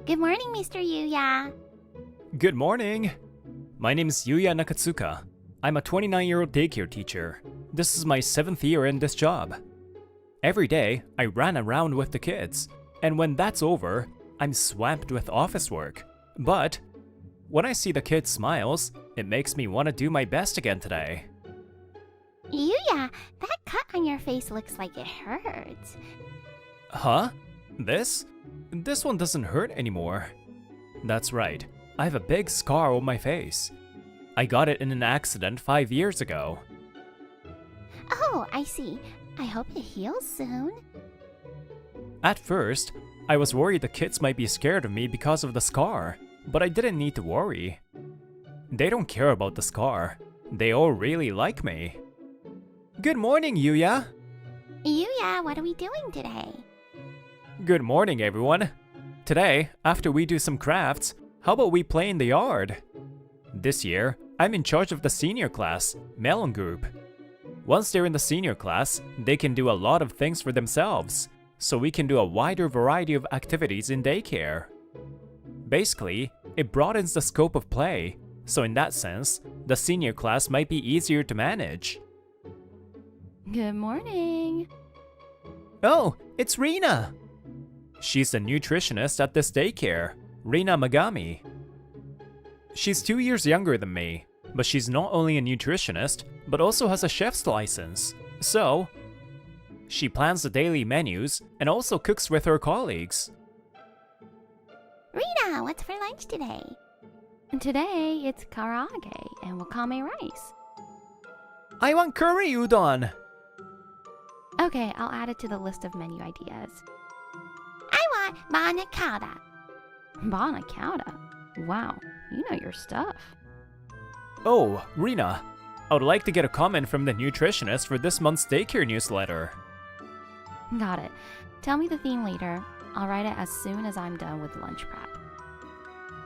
Good morning, Mr. Yuya. Good morning. My name is Yuya Nakatsuka. I'm a 29-year-old daycare teacher. This is my 7th year in this job. Every day, I ran around with the kids, and when that's over, I'm swamped with office work. But when I see the kids' smiles, it makes me want to do my best again today. Yuya, that cut on your face looks like it hurts. Huh? This? This one doesn't hurt anymore. That's right. I have a big scar on my face. I got it in an accident 5 years ago. Oh, I see. I hope it heals soon. At first, I was worried the kids might be scared of me because of the scar, but I didn't need to worry. They don't care about the scar. They all really like me. Good morning, Yuya! Yuya, what are we doing today? Good morning, everyone! Today, after we do some crafts, how about we play in the yard? This year, I'm in charge of the senior class, Melon Group. Once they're in the senior class, they can do a lot of things for themselves, so we can do a wider variety of activities in daycare. Basically, it broadens the scope of play, so in that sense, the senior class might be easier to manage. Good morning. Oh, it's Rina! She's the nutritionist at this daycare, Rina Magami. She's 2 years younger than me, but she's not only a nutritionist, but also has a chef's license. So, she plans the daily menus and also cooks with her colleagues. Rina, what's for lunch today? Today, it's karaage and wakame rice. I want curry udon! Okay, I'll add it to the list of menu ideas. I want manna chowder. Manna chowder? Wow, you know your stuff. Oh, Rina, I would like to get a comment from the nutritionist for this month's daycare newsletter. Got it. Tell me the theme later. I'll write it as soon as I'm done with lunch prep.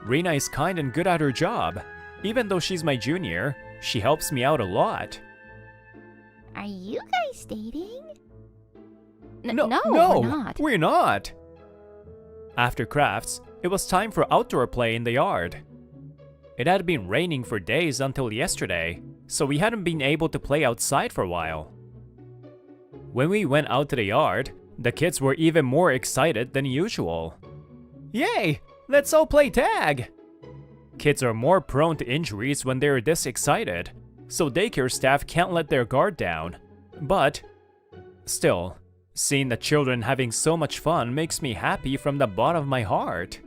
Rina is kind and good at her job. Even though she's my junior, she helps me out a lot. Are you guys dating? No, we're not. We're not. After crafts, it was time for outdoor play in the yard. It had been raining for days until yesterday, so we hadn't been able to play outside for a while. When we went out to the yard, the kids were even more excited than usual. Yay! Let's all play tag! Kids are more prone to injuries when they're this excited, so daycare staff can't let their guard down. But still, seeing the children having so much fun makes me happy from the bottom of my heart.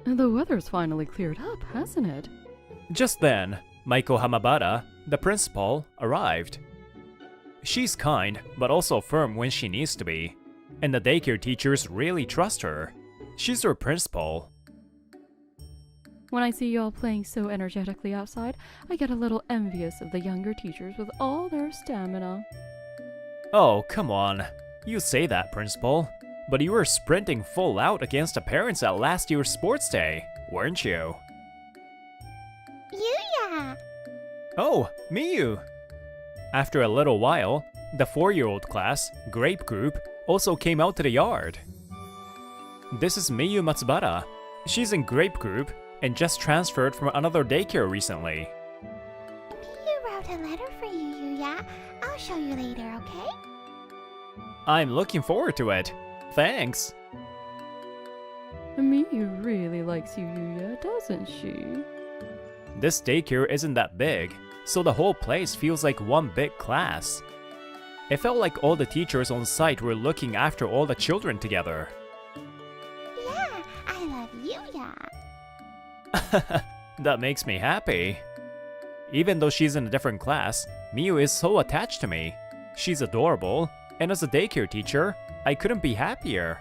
The weather's finally cleared up, hasn't it? Just then, Maiko Hamabara, the principal, arrived. She's kind, but also firm when she needs to be, and the daycare teachers really trust her. She's their principal. When I see y'all playing so energetically outside, I get a little envious of the younger teachers with all their stamina. Oh, come on. You say that, principal. But you were sprinting full out against the parents at last year's sports day, weren't you? Yuya! Oh, Miyu! After a little while, the 4-year-old class, Grape Group, also came out to the yard. This is Miyu Matsubara. She's in Grape Group and just transferred from another daycare recently. Miyu wrote a letter for you, Yuya. I'll show you later, okay? I'm looking forward to it. Thanks. Miyu really likes you, Yuya, doesn't she? This daycare isn't that big, so the whole place feels like one big class. It felt like all the teachers on site were looking after all the children together. Yeah, I love Yuya. That makes me happy. Even though she's in a different class, Miyu is so attached to me. She's adorable, and as a daycare teacher, I couldn't be happier.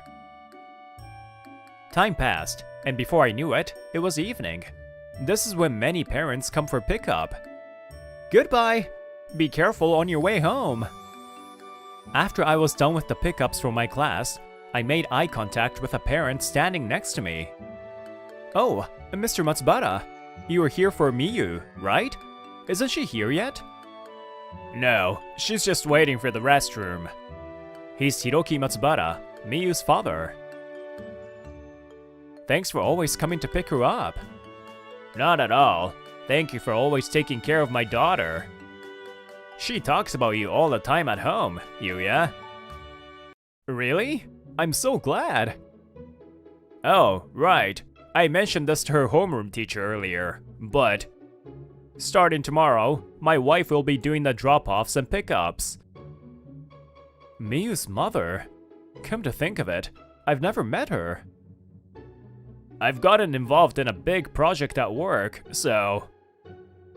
Time passed, and before I knew it, it was evening. This is when many parents come for pickup. Goodbye! Be careful on your way home! After I was done with the pickups for my class, I made eye contact with a parent standing next to me. Oh, Mr. Matsubara, you were here for Miyu, right? Isn't she here yet? No, she's just waiting for the restroom. He's Hiroki Matsubara, Miyu's father. Thanks for always coming to pick her up. Not at all. Thank you for always taking care of my daughter. She talks about you all the time at home, Yuya. Really? I'm so glad. Oh, right. I mentioned this to her homeroom teacher earlier, but starting tomorrow, my wife will be doing the drop-offs and pickups. Miyu's mother? Come to think of it, I've never met her. I've gotten involved in a big project at work, so...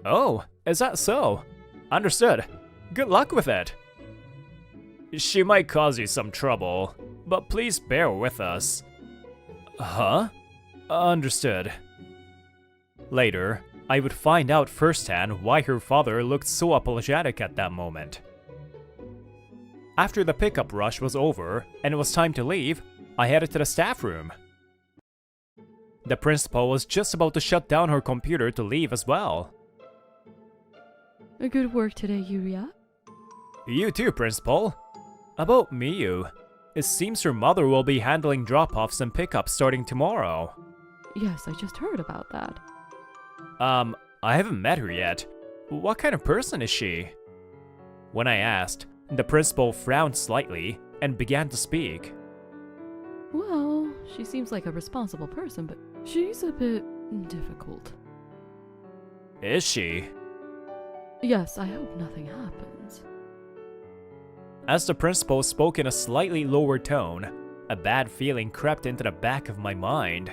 Oh, is that so? Understood. Good luck with it. She might cause you some trouble, but please bear with us. Huh? Understood. Later, I would find out firsthand why her father looked so apologetic at that moment. After the pickup rush was over and it was time to leave, I headed to the staff room. The principal was just about to shut down her computer to leave as well. Good work today, Yuya. You too, Principal. About Miyu, it seems her mother will be handling drop-offs and pickups starting tomorrow. Yes, I just heard about that. I haven't met her yet. What kind of person is she? When I asked, the principal frowned slightly and began to speak. Well, she seems like a responsible person, but she's a bit difficult. Is she? Yes, I hope nothing happens. As the principal spoke in a slightly lower tone, a bad feeling crept into the back of my mind.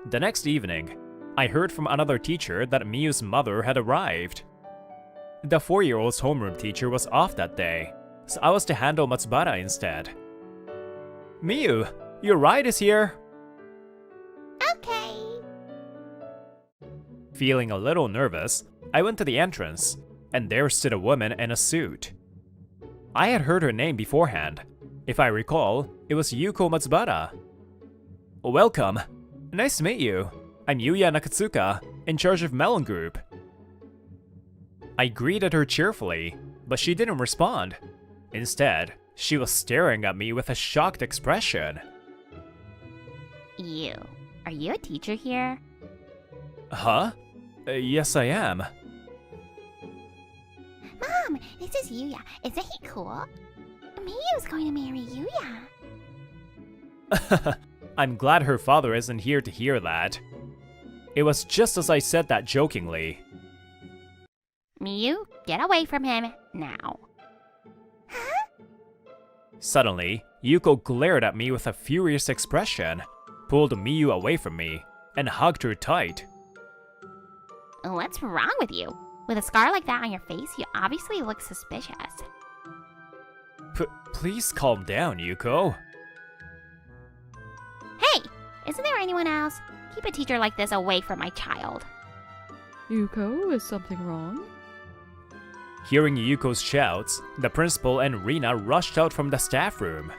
The next evening, I heard from another teacher that Miyu's mother had arrived. The 4-year-old's homeroom teacher was off that day, so I was to handle Matsubara instead. Miyu, your ride is here! Okay. Feeling a little nervous, I went to the entrance, and there stood a woman in a suit. I had heard her name beforehand. If I recall, it was Yuko Matsubara. Welcome. Nice to meet you. I'm Yuya Nakatsuka, in charge of Melon Group. I greeted her cheerfully, but she didn't respond. Instead, she was staring at me with a shocked expression. Are you a teacher here? Huh? Yes, I am. Mom, this is Yuya. Isn't he cool? Miyu's going to marry Yuya. I'm glad her father isn't here to hear that. It was just as I said that jokingly. Miyu, get away from him now. Huh? Suddenly, Yuko glared at me with a furious expression, pulled Miyu away from me, and hugged her tight. What's wrong with you? With a scar like that on your face, you obviously look suspicious. Please calm down, Yuko. Hey! Isn't there anyone else? Keep a teacher like this away from my child. Yuko, is something wrong? Hearing Yuko's shouts, the principal and Rina rushed out from the staff room.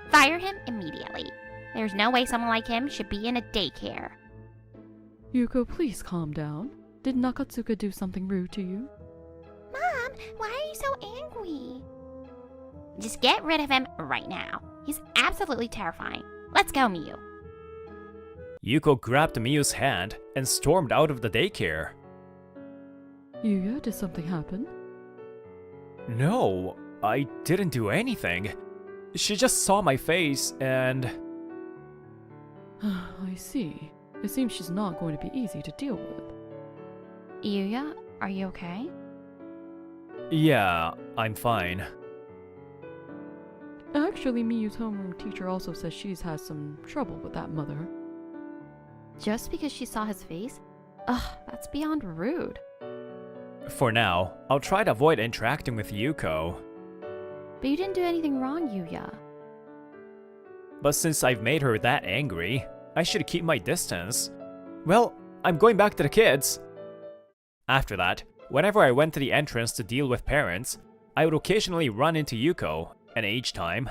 Fire him immediately. There's no way someone like him should be in a daycare. Yuko, please calm down. Did Nakatsuka do something rude to you? Mom, why are you so angry? Just get rid of him right now. He's absolutely terrifying. Let's go, Miyu. Yuko grabbed Miyu's hand and stormed out of the daycare. Yuya, did something happen? No, I didn't do anything. She just saw my face and... I see. It seems she's not going to be easy to deal with. Yuya, are you okay? Yeah, I'm fine. Actually, Miyu's homeroom teacher also says she's had some trouble with that mother. Just because she saw his face? Ugh, that's beyond rude. For now, I'll try to avoid interacting with Yuko. But you didn't do anything wrong, Yuya. But since I've made her that angry, I should keep my distance. Well, I'm going back to the kids. After that, whenever I went to the entrance to deal with parents, I would occasionally run into Yuko, and each time...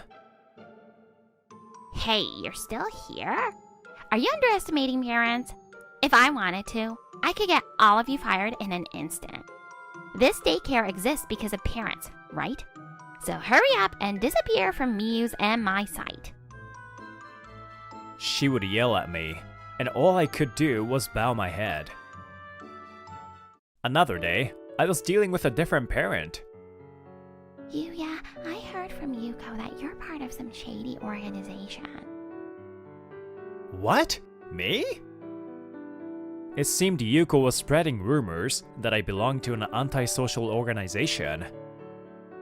Hey, you're still here? Are you underestimating parents? If I wanted to, I could get all of you fired in an instant. This daycare exists because of parents, right? So hurry up and disappear from Miyu's and my sight. she would yell at me, and all I could do was bow my head. Another day, I was dealing with a different parent. Yuya, I heard from Yuko that you're part of some shady organization. What? Me? It seemed Yuko was spreading rumors that I belonged to an antisocial organization.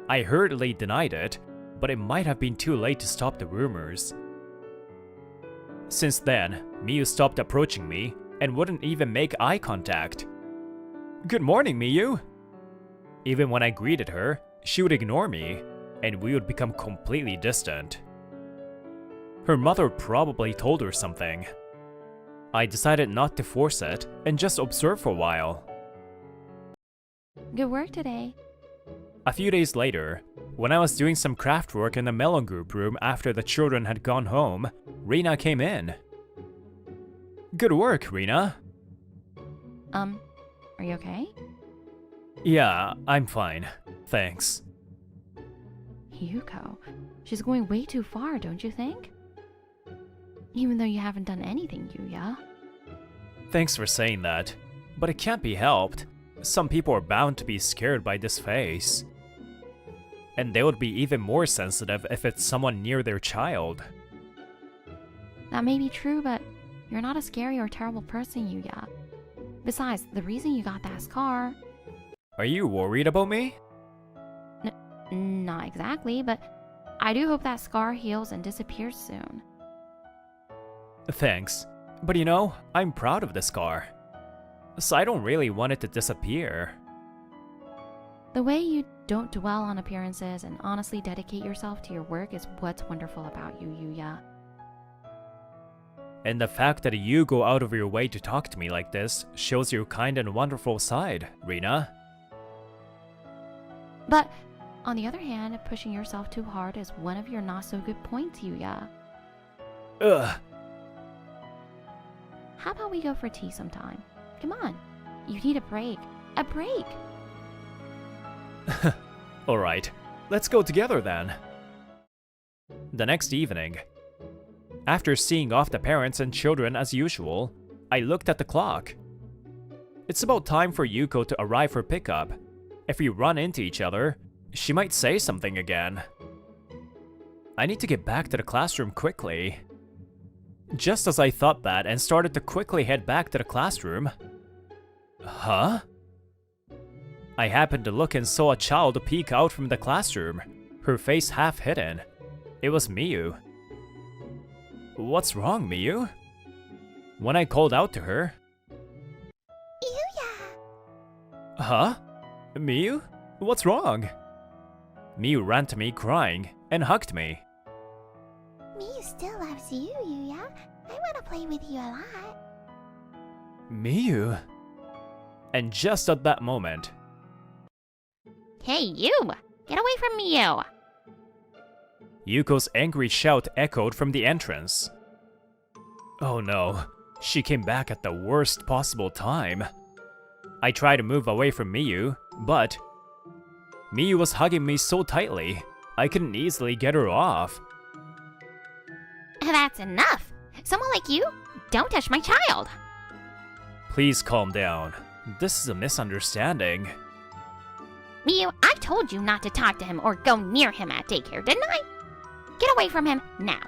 I hurriedly denied it, but it might have been too late to stop the rumors. Since then, Miyu stopped approaching me and wouldn't even make eye contact. Good morning, Miyu! Even when I greeted her, she would ignore me, and we would become completely distant. Her mother probably told her something. I decided not to force it and just observe for a while. Good work today. A few days later, when I was doing some craft work in the melon group room after the children had gone home, Rina came in. Good work, Rina. Are you okay? Yeah, I'm fine. Thanks. Yuko, she's going way too far, don't you think? Even though you haven't done anything, Yuya. Thanks for saying that, but it can't be helped. Some people are bound to be scared by this face. And they would be even more sensitive if it's someone near their child. That may be true, but you're not a scary or terrible person, Yuya. Besides, the reason you got that scar... Are you worried about me? Not exactly, but I do hope that scar heals and disappears soon. Thanks, but you know, I'm proud of the scar. So I don't really want it to disappear. The way you don't dwell on appearances and honestly dedicate yourself to your work is what's wonderful about you, Yuya. And the fact that you go out of your way to talk to me like this shows your kind and wonderful side, Rina. But, on the other hand, pushing yourself too hard is one of your not-so-good points, Yuya. Ugh. How about we go for tea sometime? Come on, you need a break. A break! Alright, let's go together then. The next evening, after seeing off the parents and children as usual, I looked at the clock. It's about time for Yuko to arrive for pickup. If we run into each other, she might say something again. I need to get back to the classroom quickly. Just as I thought that and started to quickly head back to the classroom... Huh? I happened to look and saw a child peek out from the classroom, her face half hidden. It was Miyu. What's wrong, Miyu? When I called out to her... Yuya! Huh? Miyu? What's wrong? Miyu ran to me crying and hugged me. Miyu still loves you, Yuya. I want to play with you a lot. Miyu? And just at that moment... Hey, you! Get away from Miyu! Yuko's angry shout echoed from the entrance. Oh no, she came back at the worst possible time. I tried to move away from Miyu, but... Miyu was hugging me so tightly, I couldn't easily get her off. That's enough! Someone like you, don't touch my child! Please calm down. This is a misunderstanding. Miyu, I told you not to talk to him or go near him at daycare, didn't I? Get away from him, now.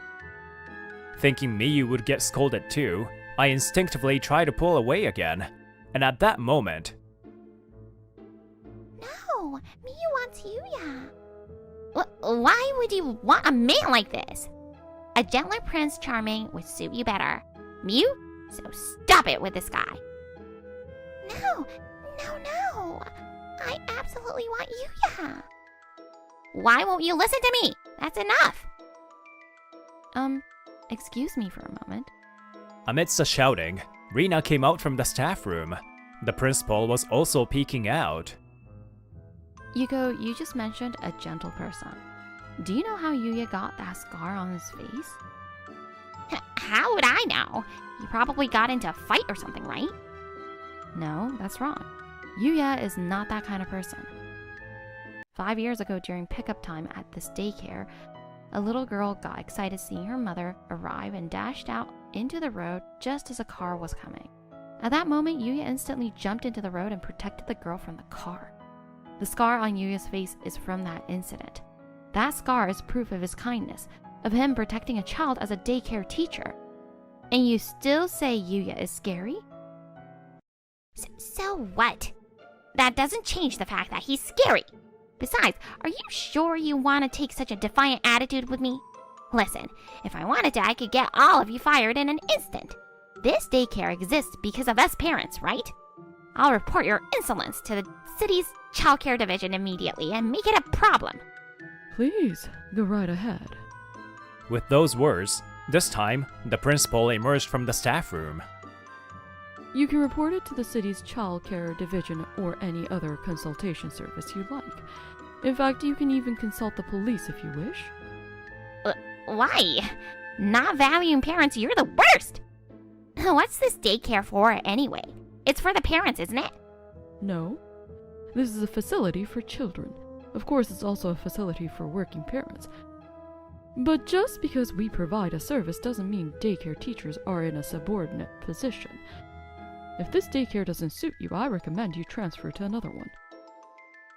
Thinking Miyu would get scolded too, I instinctively tried to pull away again. And at that moment... No, Miyu wants Yuya. Why would you want a man like this? A gentler Prince Charming would suit you better. Miyu, so stop it with this guy. No. I absolutely want Yuya. Why won't you listen to me? That's enough. Excuse me for a moment. Amidst the shouting, Rina came out from the staff room. The principal was also peeking out. Yuko, you just mentioned a gentle person. Do you know how Yuya got that scar on his face? How would I know? He probably got into a fight or something, right? No, that's wrong. Yuya is not that kind of person. 5 years ago during pickup time at this daycare, a little girl got excited seeing her mother arrive and dashed out into the road just as a car was coming. At that moment, Yuya instantly jumped into the road and protected the girl from the car. The scar on Yuya's face is from that incident. That scar is proof of his kindness, of him protecting a child as a daycare teacher. And you still say Yuya is scary? So what? That doesn't change the fact that he's scary. Besides, are you sure you want to take such a defiant attitude with me? Listen, if I wanted to, I could get all of you fired in an instant. This daycare exists because of us parents, right? I'll report your insolence to the city's childcare division immediately and make it a problem. Please, go right ahead. With those words, this time, the principal emerged from the staff room. You can report it to the city's child care division or any other consultation service you like. In fact, you can even consult the police if you wish. Why? Not valuing parents, you're the worst! What's this daycare for anyway? It's for the parents, isn't it? No. This is a facility for children. Of course, it's also a facility for working parents. But just because we provide a service doesn't mean daycare teachers are in a subordinate position. If this daycare doesn't suit you, I recommend you transfer to another one.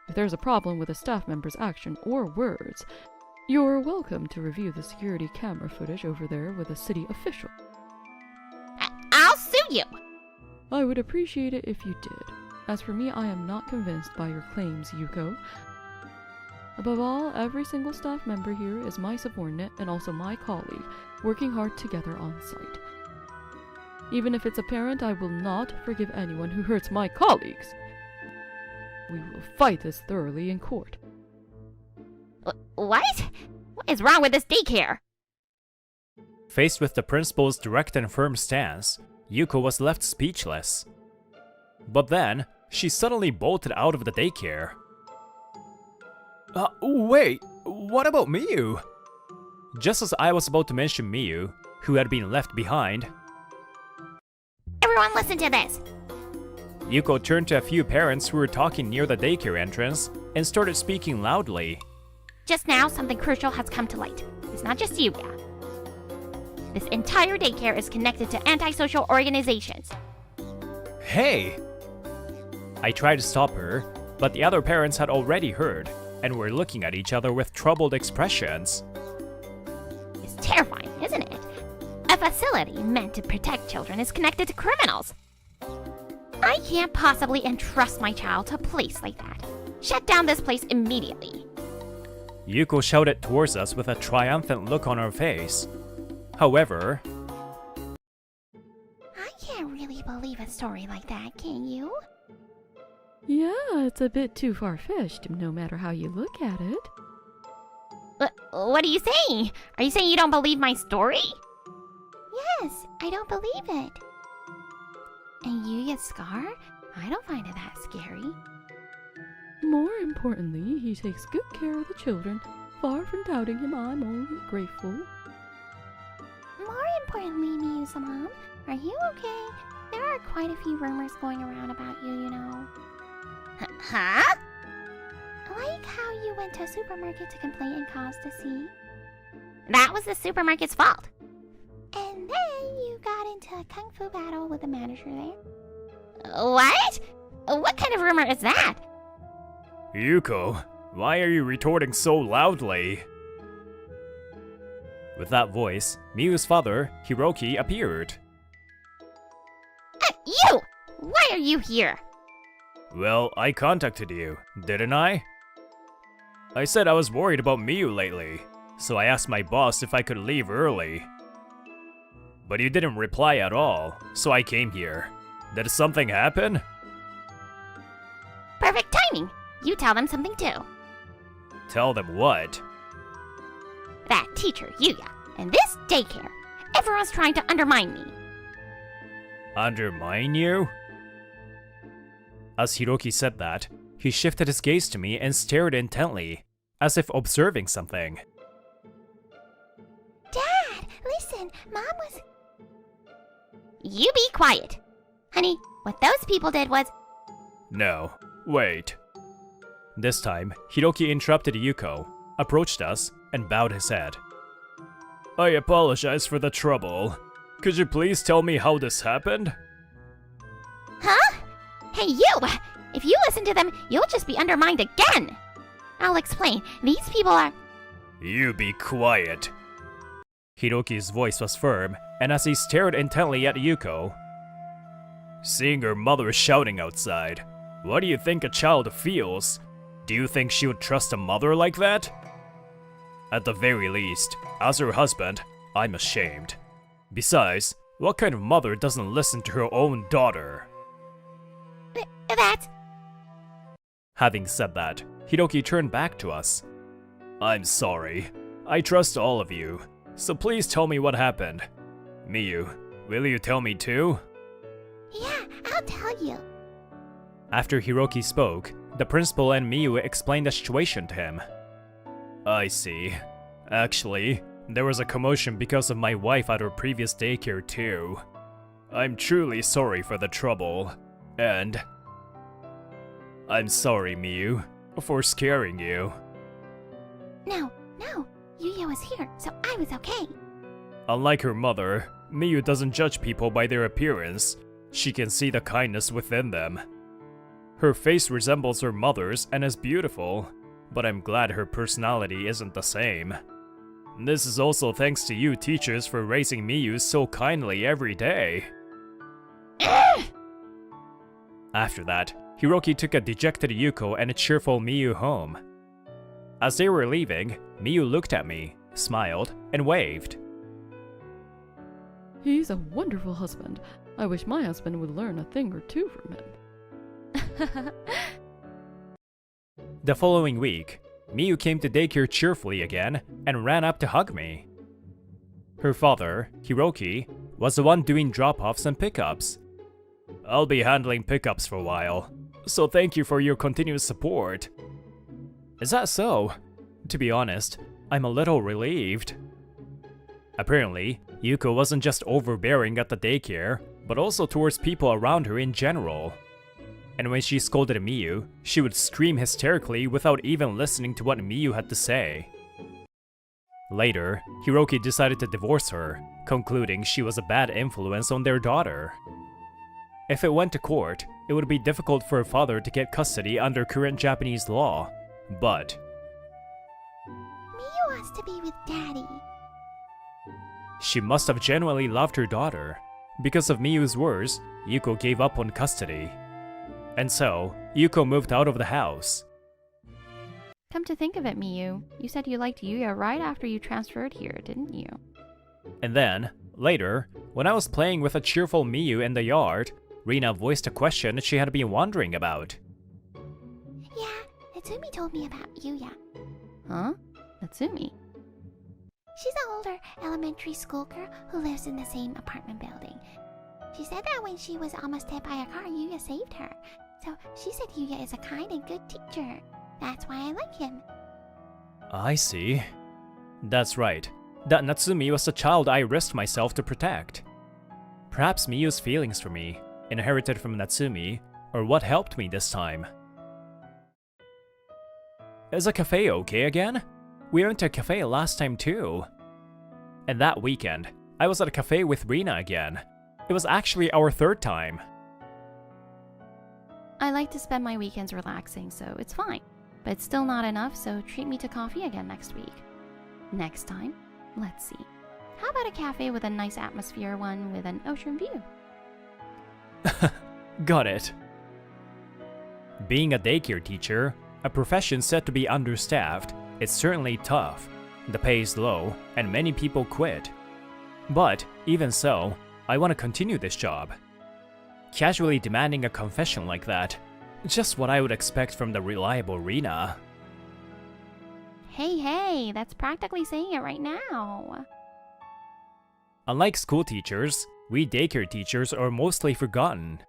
If there's a problem with a staff member's action or words, you're welcome to review the security camera footage over there with a city official. I'll sue you! I would appreciate it if you did. As for me, I am not convinced by your claims, Yuko. Above all, every single staff member here is my subordinate and also my colleague, working hard together on site. Even if it's a parent, I will not forgive anyone who hurts my colleagues. We will fight this thoroughly in court. What? What is wrong with this daycare? Faced with the principal's direct and firm stance, Yuko was left speechless. But then, she suddenly bolted out of the daycare. Wait, what about Miyu? Just as I was about to mention Miyu, who had been left behind, Everyone listen to this! Yuko turned to a few parents who were talking near the daycare entrance and started speaking loudly. Just now, something crucial has come to light. It's not just Yuya. This entire daycare is connected to antisocial organizations. Hey! I tried to stop her, but the other parents had already heard and were looking at each other with troubled expressions. It's terrifying, isn't it? A facility meant to protect children is connected to criminals. I can't possibly entrust my child to a place like that. Shut down this place immediately. Yuko shouted towards us with a triumphant look on her face. However, I can't really believe a story like that, can you? Yeah, it's a bit too far-fetched, no matter how you look at it. What are you saying? Are you saying you don't believe my story? Yes, I don't believe it. And Yuya's scar? I don't find it that scary. More importantly, he takes good care of the children. Far from doubting him, I'm only grateful. More importantly, Miyu's mom, are you okay? There are quite a few rumors going around about you, you know. Huh? Like how you went to a supermarket to complain and caused a scene. That was the supermarket's fault. And then you got into a kung fu battle with the manager there. What? What kind of rumor is that? Yuko, why are you retorting so loudly? With that voice, Miyu's father, Hiroki, appeared. You! Why are you here? Well, I contacted you, didn't I? I said I was worried about Miyu lately, so I asked my boss if I could leave early. But you didn't reply at all, so I came here. Did something happen? Perfect timing. You tell them something too. Tell them what? That teacher, Yuya, and this daycare. Everyone's trying to undermine me. Undermine you? As Hiroki said that, he shifted his gaze to me and stared intently, as if observing something. Dad, listen, Mom was... You be quiet. Honey, what those people did was... No, wait. This time, Hiroki interrupted Yuko, approached us, and bowed his head. I apologize for the trouble. Could you please tell me how this happened? Huh? Hey, you! If you listen to them, you'll just be undermined again! I'll explain. These people are... You be quiet. Hiroki's voice was firm, and as he stared intently at Yuko, seeing her mother shouting outside, what do you think a child feels? Do you think she would trust a mother like that? At the very least, as her husband, I'm ashamed. Besides, what kind of mother doesn't listen to her own daughter? That's... Having said that, Hiroki turned back to us. I'm sorry. I trust all of you, so please tell me what happened. Miyu, will you tell me too? Yeah, I'll tell you. After Hiroki spoke, the principal and Miyu explained the situation to him. I see. Actually, there was a commotion because of my wife at her previous daycare too. I'm truly sorry for the trouble, and... I'm sorry, Miyu, for scaring you. No, Yuya was here, so I was okay. Unlike her mother, Miyu doesn't judge people by their appearance. She can see the kindness within them. Her face resembles her mother's and is beautiful, but I'm glad her personality isn't the same. This is also thanks to you teachers for raising Miyu so kindly every day. After that, Hiroki took a dejected Yuko and a cheerful Miyu home. As they were leaving, Miyu looked at me, smiled, and waved. He's a wonderful husband. I wish my husband would learn a thing or two from him. The following week, Miyu came to daycare cheerfully again and ran up to hug me. Her father, Hiroki, was the one doing drop-offs and pickups. I'll be handling pickups for a while, so thank you for your continuous support. Is that so? To be honest, I'm a little relieved. Apparently, Yuko wasn't just overbearing at the daycare, but also towards people around her in general. And when she scolded Miyu, she would scream hysterically without even listening to what Miyu had to say. Later, Hiroki decided to divorce her, concluding she was a bad influence on their daughter. If it went to court, it would be difficult for her father to get custody under current Japanese law, but... Miyu wants to be with Daddy. She must have genuinely loved her daughter. Because of Miyu's words, Yuko gave up on custody. And so, Yuko moved out of the house. Come to think of it, Miyu, you said you liked Yuya right after you transferred here, didn't you? And then, later, when I was playing with a cheerful Miyu in the yard, Rina voiced a question she had been wondering about. Yeah, Natsumi told me about Yuya. Huh? Natsumi? She's an older elementary school girl who lives in the same apartment building. She said that when she was almost hit by a car, Yuya saved her. So she said Yuya is a kind and good teacher. That's why I like him. I see. That's right. That Natsumi was the child I risked myself to protect. Perhaps Miyu's feelings for me, inherited from Natsumi, are what helped me this time. Is a cafe okay again? We went to a cafe last time too. And that weekend, I was at a cafe with Rina again. It was actually our third time. I like to spend my weekends relaxing, so it's fine. But it's still not enough, so treat me to coffee again next week. Next time, let's see. How about a cafe with a nice atmosphere, one with an ocean view? Got it. Being a daycare teacher, a profession said to be understaffed, it's certainly tough. The pay is low, and many people quit. But, even so, I want to continue this job. Casually demanding a confession like that, just what I would expect from the reliable Rina. Hey, that's practically saying it right now. Unlike school teachers, we daycare teachers are mostly forgotten.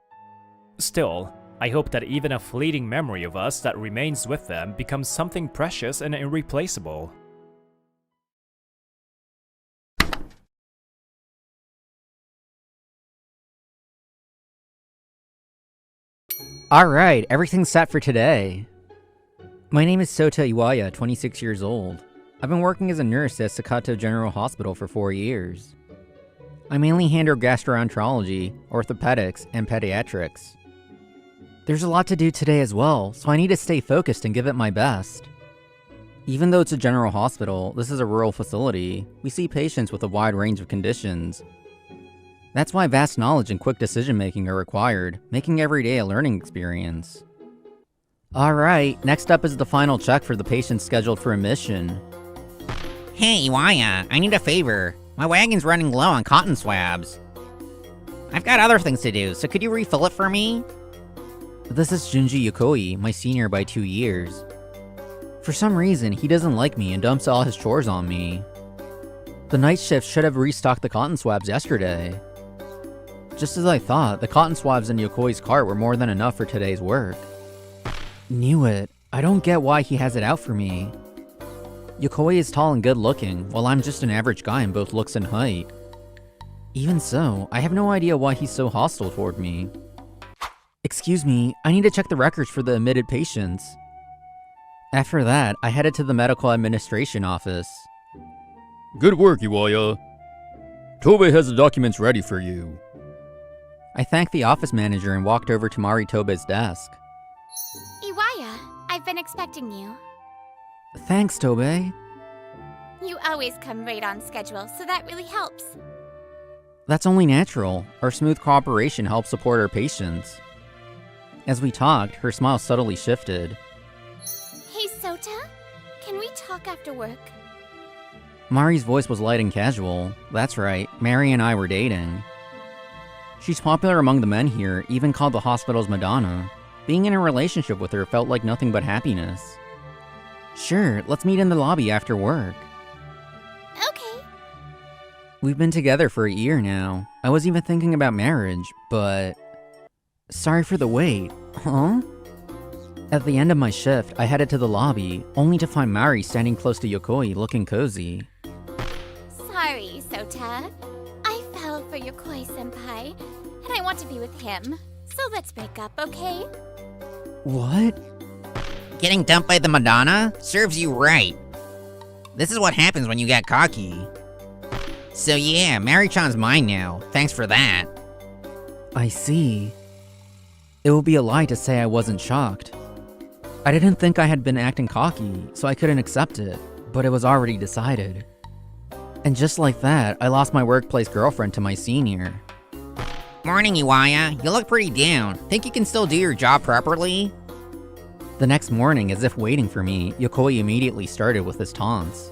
Still, I hope that even a fleeting memory of us that remains with them becomes something precious and irreplaceable. Alright, everything's set for today. My name is Sota Iwaya, 26 years old. I've been working as a nurse at Sakato General Hospital for 4 years. I mainly handle gastroenterology, orthopedics, and pediatrics. There's a lot to do today as well, so I need to stay focused and give it my best. Even though it's a general hospital, this is a rural facility. We see patients with a wide range of conditions. That's why vast knowledge and quick decision-making are required, making every day a learning experience. Alright, next up is the final check for the patients scheduled for admission. Hey, Iwaya, I need a favor. My wagon's running low on cotton swabs. I've got other things to do, so could you refill it for me? This is Junji Yokoi, my senior by 2 years. For some reason, he doesn't like me and dumps all his chores on me. The night shift should have restocked the cotton swabs yesterday. Just as I thought, the cotton swabs in Yokoi's cart were more than enough for today's work. Knew it. I don't get why he has it out for me. Yokoi is tall and good looking, while I'm just an average guy in both looks and height. Even so, I have no idea why he's so hostile toward me. Excuse me, I need to check the records for the admitted patients. After that, I headed to the medical administration office. Good work, Iwaya. Tobe has the documents ready for you. I thanked the office manager and walked over to Mari Tobe's desk. Iwaya, I've been expecting you. Thanks, Tobe. You always come right on schedule, so that really helps. That's only natural. Our smooth cooperation helps support our patients. As we talked, her smile subtly shifted. Hey, Sota, can we talk after work? Mari's voice was light and casual. That's right, Mari and I were dating. She's popular among the men here, even called the hospital's Madonna. Being in a relationship with her felt like nothing but happiness. Sure, let's meet in the lobby after work. Okay. We've been together for a year now. I was even thinking about marriage, but... Sorry for the wait. Huh? At the end of my shift, I headed to the lobby, only to find Mari standing close to Yokoi looking cozy. Sorry, Sota. I fell for Yokoi-senpai, and I want to be with him. So let's break up, okay? What? Getting dumped by the Madonna? Serves you right. This is what happens when you get cocky. So yeah, Mari-chan's mine now. Thanks for that. I see. It would be a lie to say I wasn't shocked. I didn't think I had been acting cocky, so I couldn't accept it, but it was already decided. And just like that, I lost my workplace girlfriend to my senior. Morning, Iwaya. You look pretty down. Think you can still do your job properly? The next morning, as if waiting for me, Yokoi immediately started with his taunts.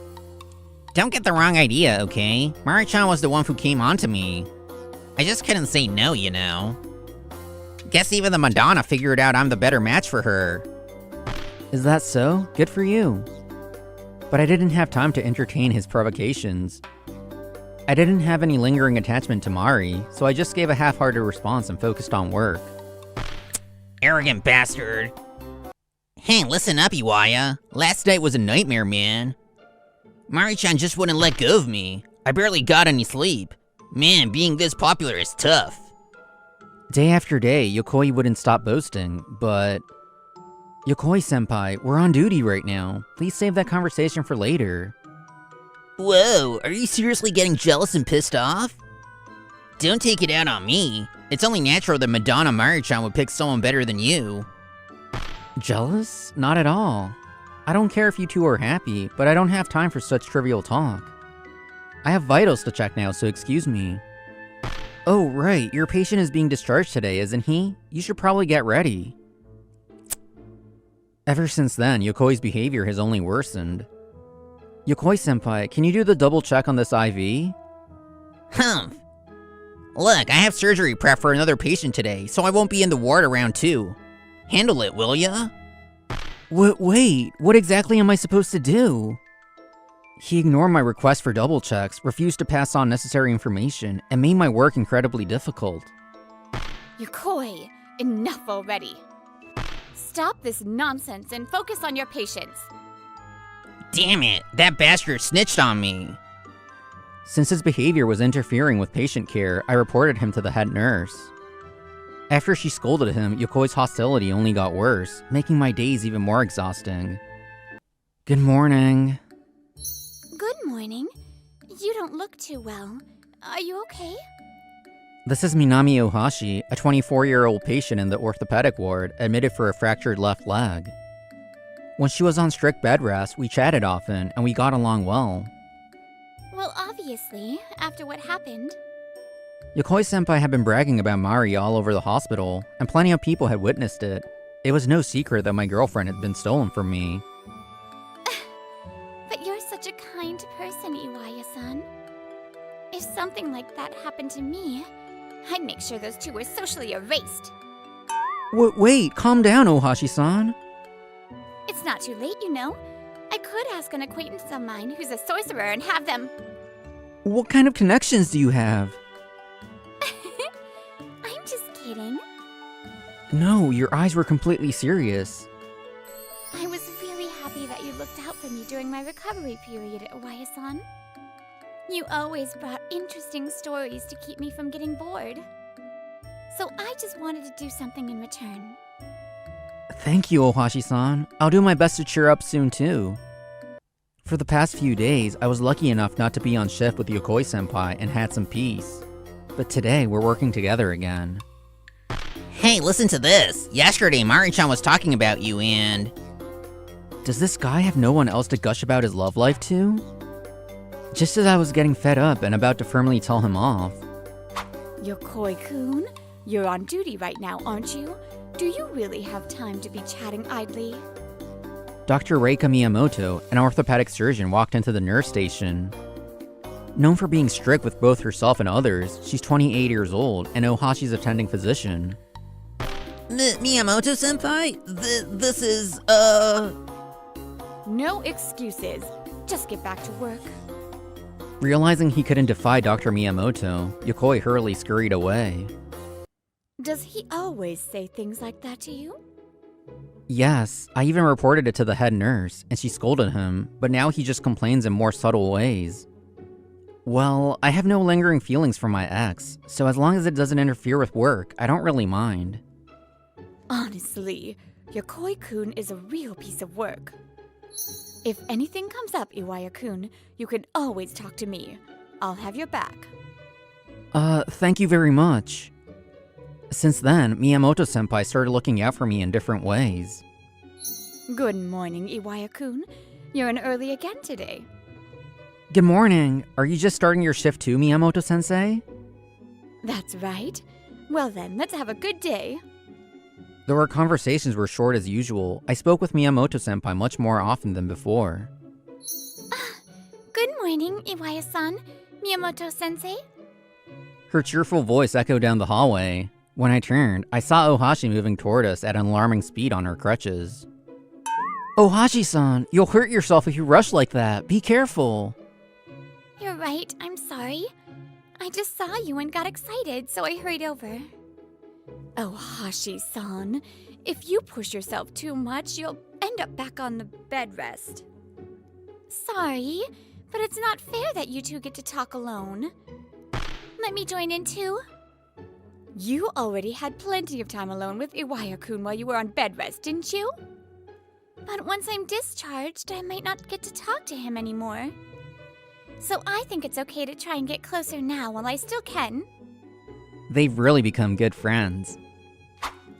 Don't get the wrong idea, okay? Mari-chan was the one who came onto me. I just couldn't say no, you know. Guess even the Madonna figured out I'm the better match for her. Is that so? Good for you. But I didn't have time to entertain his provocations. I didn't have any lingering attachment to Mari, so I just gave a half-hearted response and focused on work. Arrogant bastard. Hey, listen up, Iwaya. Last night was a nightmare, man. Mari-chan just wouldn't let go of me. I barely got any sleep. Man, being this popular is tough. Day after day, Yokoi wouldn't stop boasting, but... Yokoi-senpai, we're on duty right now. Please save that conversation for later. Whoa, are you seriously getting jealous and pissed off? Don't take it out on me. It's only natural that Madonna Mari-chan would pick someone better than you. Jealous? Not at all. I don't care if you two are happy, but I don't have time for such trivial talk. I have vitals to check now, so excuse me. Oh, right, your patient is being discharged today, isn't he? You should probably get ready. Ever since then, Yokoi's behavior has only worsened. Yokoi-senpai, can you do the double check on this IV? Look, I have surgery prep for another patient today, so I won't be in the ward around 2. Handle it, will ya? Wait, what exactly am I supposed to do? He ignored my request for double checks, refused to pass on necessary information, and made my work incredibly difficult. Yokoi, enough already. Stop this nonsense and focus on your patients. Damn it, that bastard snitched on me. Since his behavior was interfering with patient care, I reported him to the head nurse. After she scolded him, Yokoi's hostility only got worse, making my days even more exhausting. Good morning. morning. You don't look too well. Are you okay? This is Minami Ohashi, a 24-year-old patient in the orthopedic ward, admitted for a fractured left leg. When she was on strict bed rest, we chatted often, and we got along well. Well, obviously, after what happened. Yokoi-senpai had been bragging about Mari all over the hospital, and plenty of people had witnessed it. It was no secret that my girlfriend had been stolen from me. But you're such a kind person, Iwaya-san. If something like that happened to me, I'd make sure those two were socially erased. Wait, calm down, Ohashi-san. It's not too late, you know. I could ask an acquaintance of mine who's a sorcerer and have them... What kind of connections do you have? I'm just kidding. No, your eyes were completely serious. I was really happy that you looked out for me during my recovery period, Iwaya-san. You always brought interesting stories to keep me from getting bored. So I just wanted to do something in return. Thank you, Ohashi-san. I'll do my best to cheer up soon, too. For the past few days, I was lucky enough not to be on shift with Yokoi-senpai and had some peace. But today, we're working together again. Hey, listen to this. Yesterday, Mari-chan was talking about you and... Does this guy have no one else to gush about his love life to? Just as I was getting fed up and about to firmly tell him off. Yokoi-kun, you're on duty right now, aren't you? Do you really have time to be chatting idly? Dr. Reika Miyamoto, an orthopedic surgeon, walked into the nurse station. Known for being strict with both herself and others, she's 28 years old and Ohashi's attending physician. Miyamoto-senpai? This is, No excuses. Just get back to work. Realizing he couldn't defy Dr. Miyamoto, Yokoi hurriedly scurried away. Does he always say things like that to you? Yes, I even reported it to the head nurse, and she scolded him, but now he just complains in more subtle ways. Well, I have no lingering feelings for my ex, so as long as it doesn't interfere with work, I don't really mind. Honestly, Yokoi-kun is a real piece of work. If anything comes up, Iwaya-kun, you can always talk to me. I'll have your back. Thank you very much. Since then, Miyamoto-senpai started looking out for me in different ways. Good morning, Iwaya-kun. You're in early again today. Good morning. Are you just starting your shift too, Miyamoto-sensei? That's right. Well then, let's have a good day. Though our conversations were short as usual, I spoke with Miyamoto-senpai much more often than before. Good morning, Iwaya-san. Miyamoto-sensei. Her cheerful voice echoed down the hallway. When I turned, I saw Ohashi moving toward us at an alarming speed on her crutches. Ohashi-san, you'll hurt yourself if you rush like that. Be careful. You're right, I'm sorry. I just saw you and got excited, so I hurried over. Ohashi-san, if you push yourself too much, you'll end up back on the bed rest. Sorry, but it's not fair that you two get to talk alone. Let me join in too. You already had plenty of time alone with Iwaya-kun while you were on bed rest, didn't you? But once I'm discharged, I might not get to talk to him anymore. So I think it's okay to try and get closer now while I still can. They've really become good friends.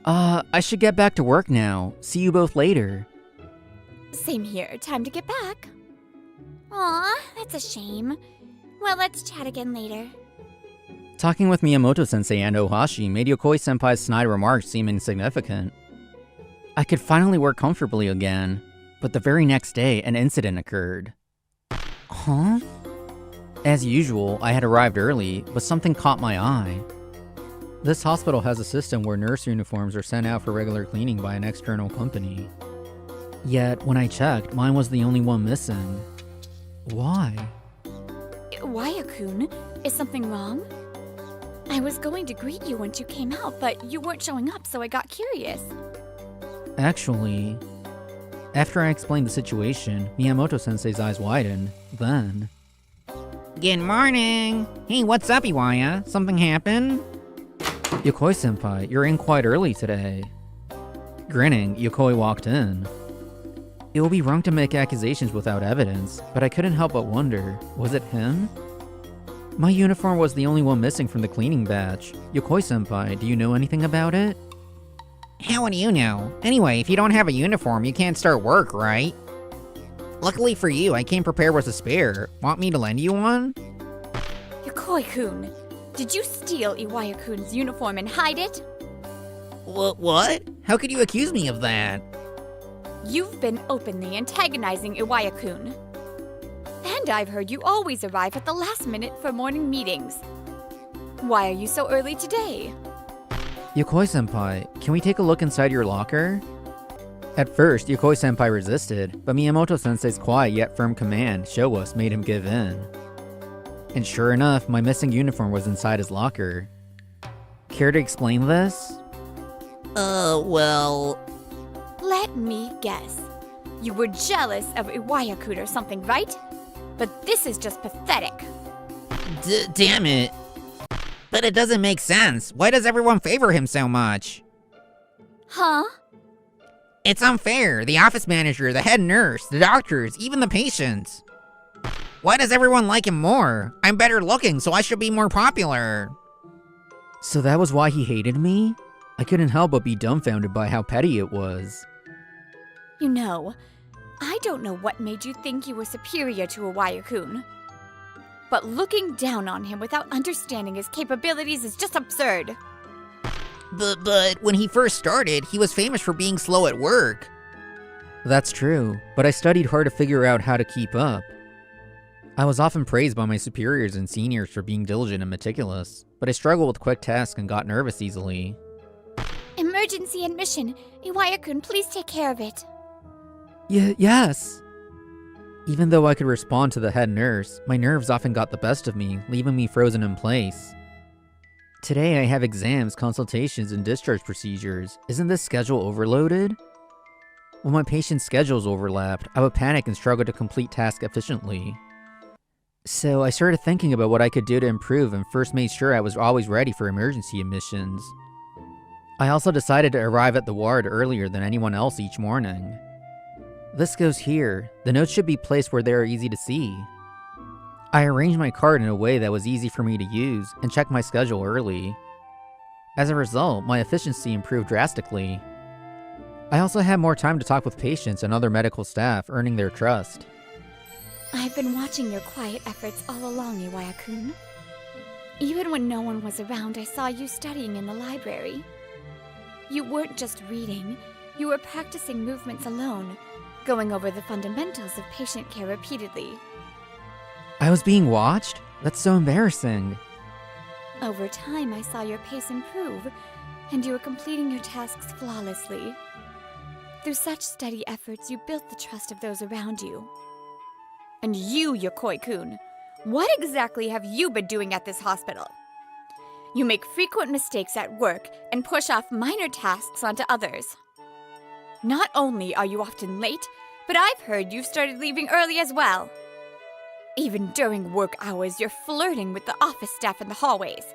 I should get back to work now. See you both later. Same here, time to get back. Aw, that's a shame. Well, let's chat again later. Talking with Miyamoto-sensei and Ohashi made Yokoi-senpai's snide remarks seem insignificant. I could finally work comfortably again, but the very next day, an incident occurred. Huh? As usual, I had arrived early, but something caught my eye. This hospital has a system where nurse uniforms are sent out for regular cleaning by an external company. Yet, when I checked, mine was the only one missing. Why? Iwaya-kun, is something wrong? I was going to greet you once you came out, but you weren't showing up, so I got curious. Actually, after I explained the situation, Miyamoto-sensei's eyes widened. Then... Good morning. Hey, what's up, Iwaya? Something happened? Yokoi-senpai, you're in quite early today. Grinning, Yokoi walked in. It will be wrong to make accusations without evidence, but I couldn't help but wonder, was it him? My uniform was the only one missing from the cleaning batch. Yokoi-senpai, do you know anything about it? How would you know? Anyway, if you don't have a uniform, you can't start work, right? Luckily for you, I came prepared with a spare. Want me to lend you one? Yokoi-kun, did you steal Iwaya-kun's uniform and hide it? What? How could you accuse me of that? You've been openly antagonizing Iwaya-kun. And I've heard you always arrive at the last minute for morning meetings. Why are you so early today? Yokoi-senpai, can we take a look inside your locker? At first, Yokoi-senpai resisted, but Miyamoto-sensei's quiet yet firm command, "Show us," made him give in. And sure enough, my missing uniform was inside his locker. Care to explain this? Well... Let me guess. You were jealous of Iwaya-kun or something, right? But this is just pathetic. Damn it. But it doesn't make sense. Why does everyone favor him so much? Huh? It's unfair. The office manager, the head nurse, the doctors, even the patients. Why does everyone like him more? I'm better looking, so I should be more popular. So that was why he hated me? I couldn't help but be dumbfounded by how petty it was. You know, I don't know what made you think you were superior to Iwaya-kun. But looking down on him without understanding his capabilities is just absurd. But when he first started, he was famous for being slow at work. That's true, but I studied hard to figure out how to keep up. I was often praised by my superiors and seniors for being diligent and meticulous, but I struggled with quick tasks and got nervous easily. Emergency admission. Iwaya-kun, please take care of it. Yes! Even though I could respond to the head nurse, my nerves often got the best of me, leaving me frozen in place. Today I have exams, consultations, and discharge procedures. Isn't this schedule overloaded? When my patients' schedules overlapped, I would panic and struggle to complete tasks efficiently. So I started thinking about what I could do to improve and first made sure I was always ready for emergency admissions. I also decided to arrive at the ward earlier than anyone else each morning. This goes here. The notes should be placed where they are easy to see. I arranged my card in a way that was easy for me to use and checked my schedule early. As a result, my efficiency improved drastically. I also had more time to talk with patients and other medical staff, earning their trust. I've been watching your quiet efforts all along, Iwaya-kun. Even when no one was around, I saw you studying in the library. You weren't just reading, you were practicing movements alone, going over the fundamentals of patient care repeatedly. I was being watched? That's so embarrassing. Over time, I saw your pace improve, and you were completing your tasks flawlessly. Through such steady efforts, you built the trust of those around you. And you, Yokoi-kun, what exactly have you been doing at this hospital? You make frequent mistakes at work and push off minor tasks onto others. Not only are you often late, but I've heard you've started leaving early as well. Even during work hours, you're flirting with the office staff in the hallways.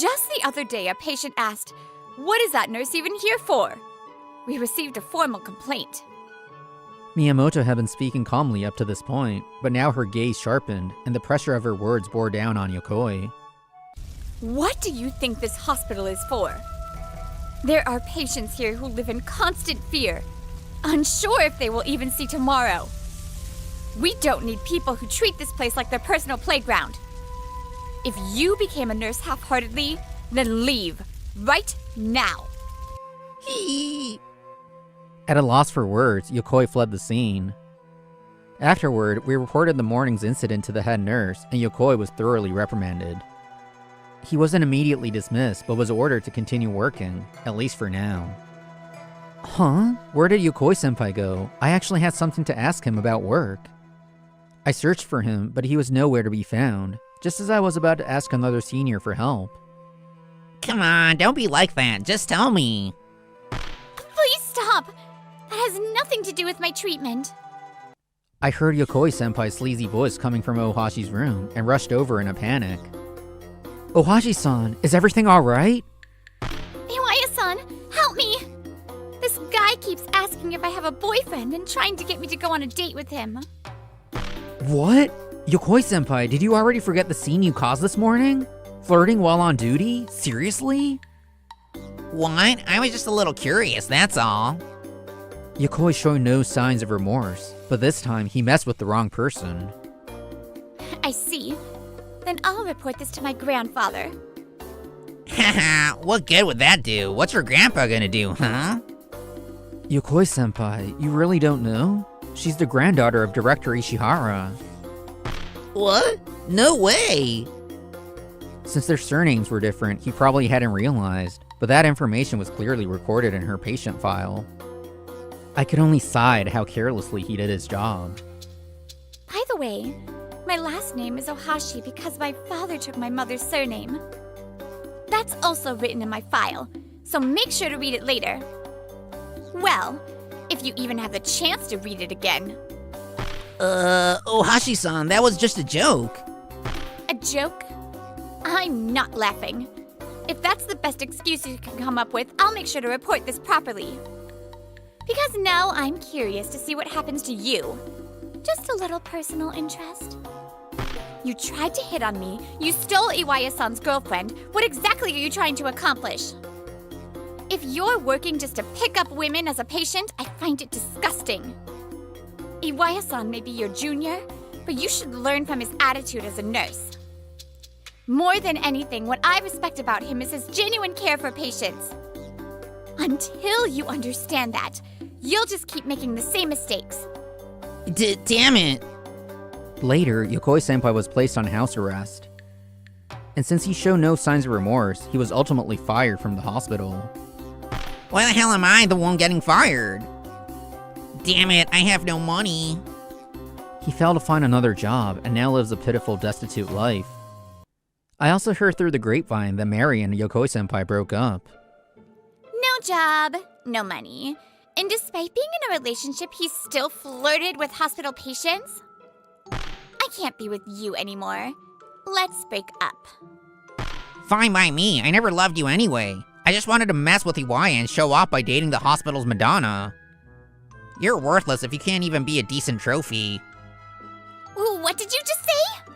Just the other day, a patient asked, "What is that nurse even here for?" We received a formal complaint. Miyamoto had been speaking calmly up to this point, but now her gaze sharpened, and the pressure of her words bore down on Yokoi. What do you think this hospital is for? There are patients here who live in constant fear, unsure if they will even see tomorrow. We don't need people who treat this place like their personal playground. If you became a nurse half-heartedly, then leave, right now. At a loss for words, Yokoi fled the scene. Afterward, we reported the morning's incident to the head nurse, and Yokoi was thoroughly reprimanded. He wasn't immediately dismissed, but was ordered to continue working, at least for now. Huh? Where did Yokoi-senpai go? I actually had something to ask him about work. I searched for him, but he was nowhere to be found, just as I was about to ask another senior for help. Come on, don't be like that. Just tell me. Please stop! That has nothing to do with my treatment. I heard Yokoi-senpai's sleazy voice coming from Ohashi's room and rushed over in a panic. Ohashi-san, is everything alright? Iwaya-san, help me! This guy keeps asking if I have a boyfriend and trying to get me to go on a date with him. What? Yokoi-senpai, did you already forget the scene you caused this morning? Flirting while on duty? Seriously? What? I was just a little curious, that's all. Yokoi showed no signs of remorse, but this time he messed with the wrong person. I see. Then I'll report this to my grandfather. Haha, what good would that do? What's your grandpa gonna do, huh? Yokoi-senpai, you really don't know? She's the granddaughter of Director Ishihara. What? No way! Since their surnames were different, he probably hadn't realized, but that information was clearly recorded in her patient file. I could only sigh at how carelessly he did his job. By the way, my last name is Ohashi because my father took my mother's surname. That's also written in my file, so make sure to read it later. Well, if you even have the chance to read it again. Ohashi-san, that was just a joke. A joke? I'm not laughing. If that's the best excuse you can come up with, I'll make sure to report this properly. Because now I'm curious to see what happens to you. Just a little personal interest. You tried to hit on me, you stole Iwaya-san's girlfriend. What exactly are you trying to accomplish? If you're working just to pick up women as a patient, I find it disgusting. Iwaya-san may be your junior, but you should learn from his attitude as a nurse. More than anything, what I respect about him is his genuine care for patients. Until you understand that, you'll just keep making the same mistakes. Damn it. Later, Yokoi-senpai was placed on house arrest. And since he showed no signs of remorse, he was ultimately fired from the hospital. Why the hell am I the one getting fired? Damn it, I have no money. He failed to find another job and now lives a pitiful, destitute life. I also heard through the grapevine that Mary and Yokoi-senpai broke up. No job, no money. And despite being in a relationship, he still flirted with hospital patients? I can't be with you anymore. Let's break up. Fine by me, I never loved you anyway. I just wanted to mess with Iwaya and show off by dating the hospital's Madonna. You're worthless if you can't even be a decent trophy. Ooh, what did you just say?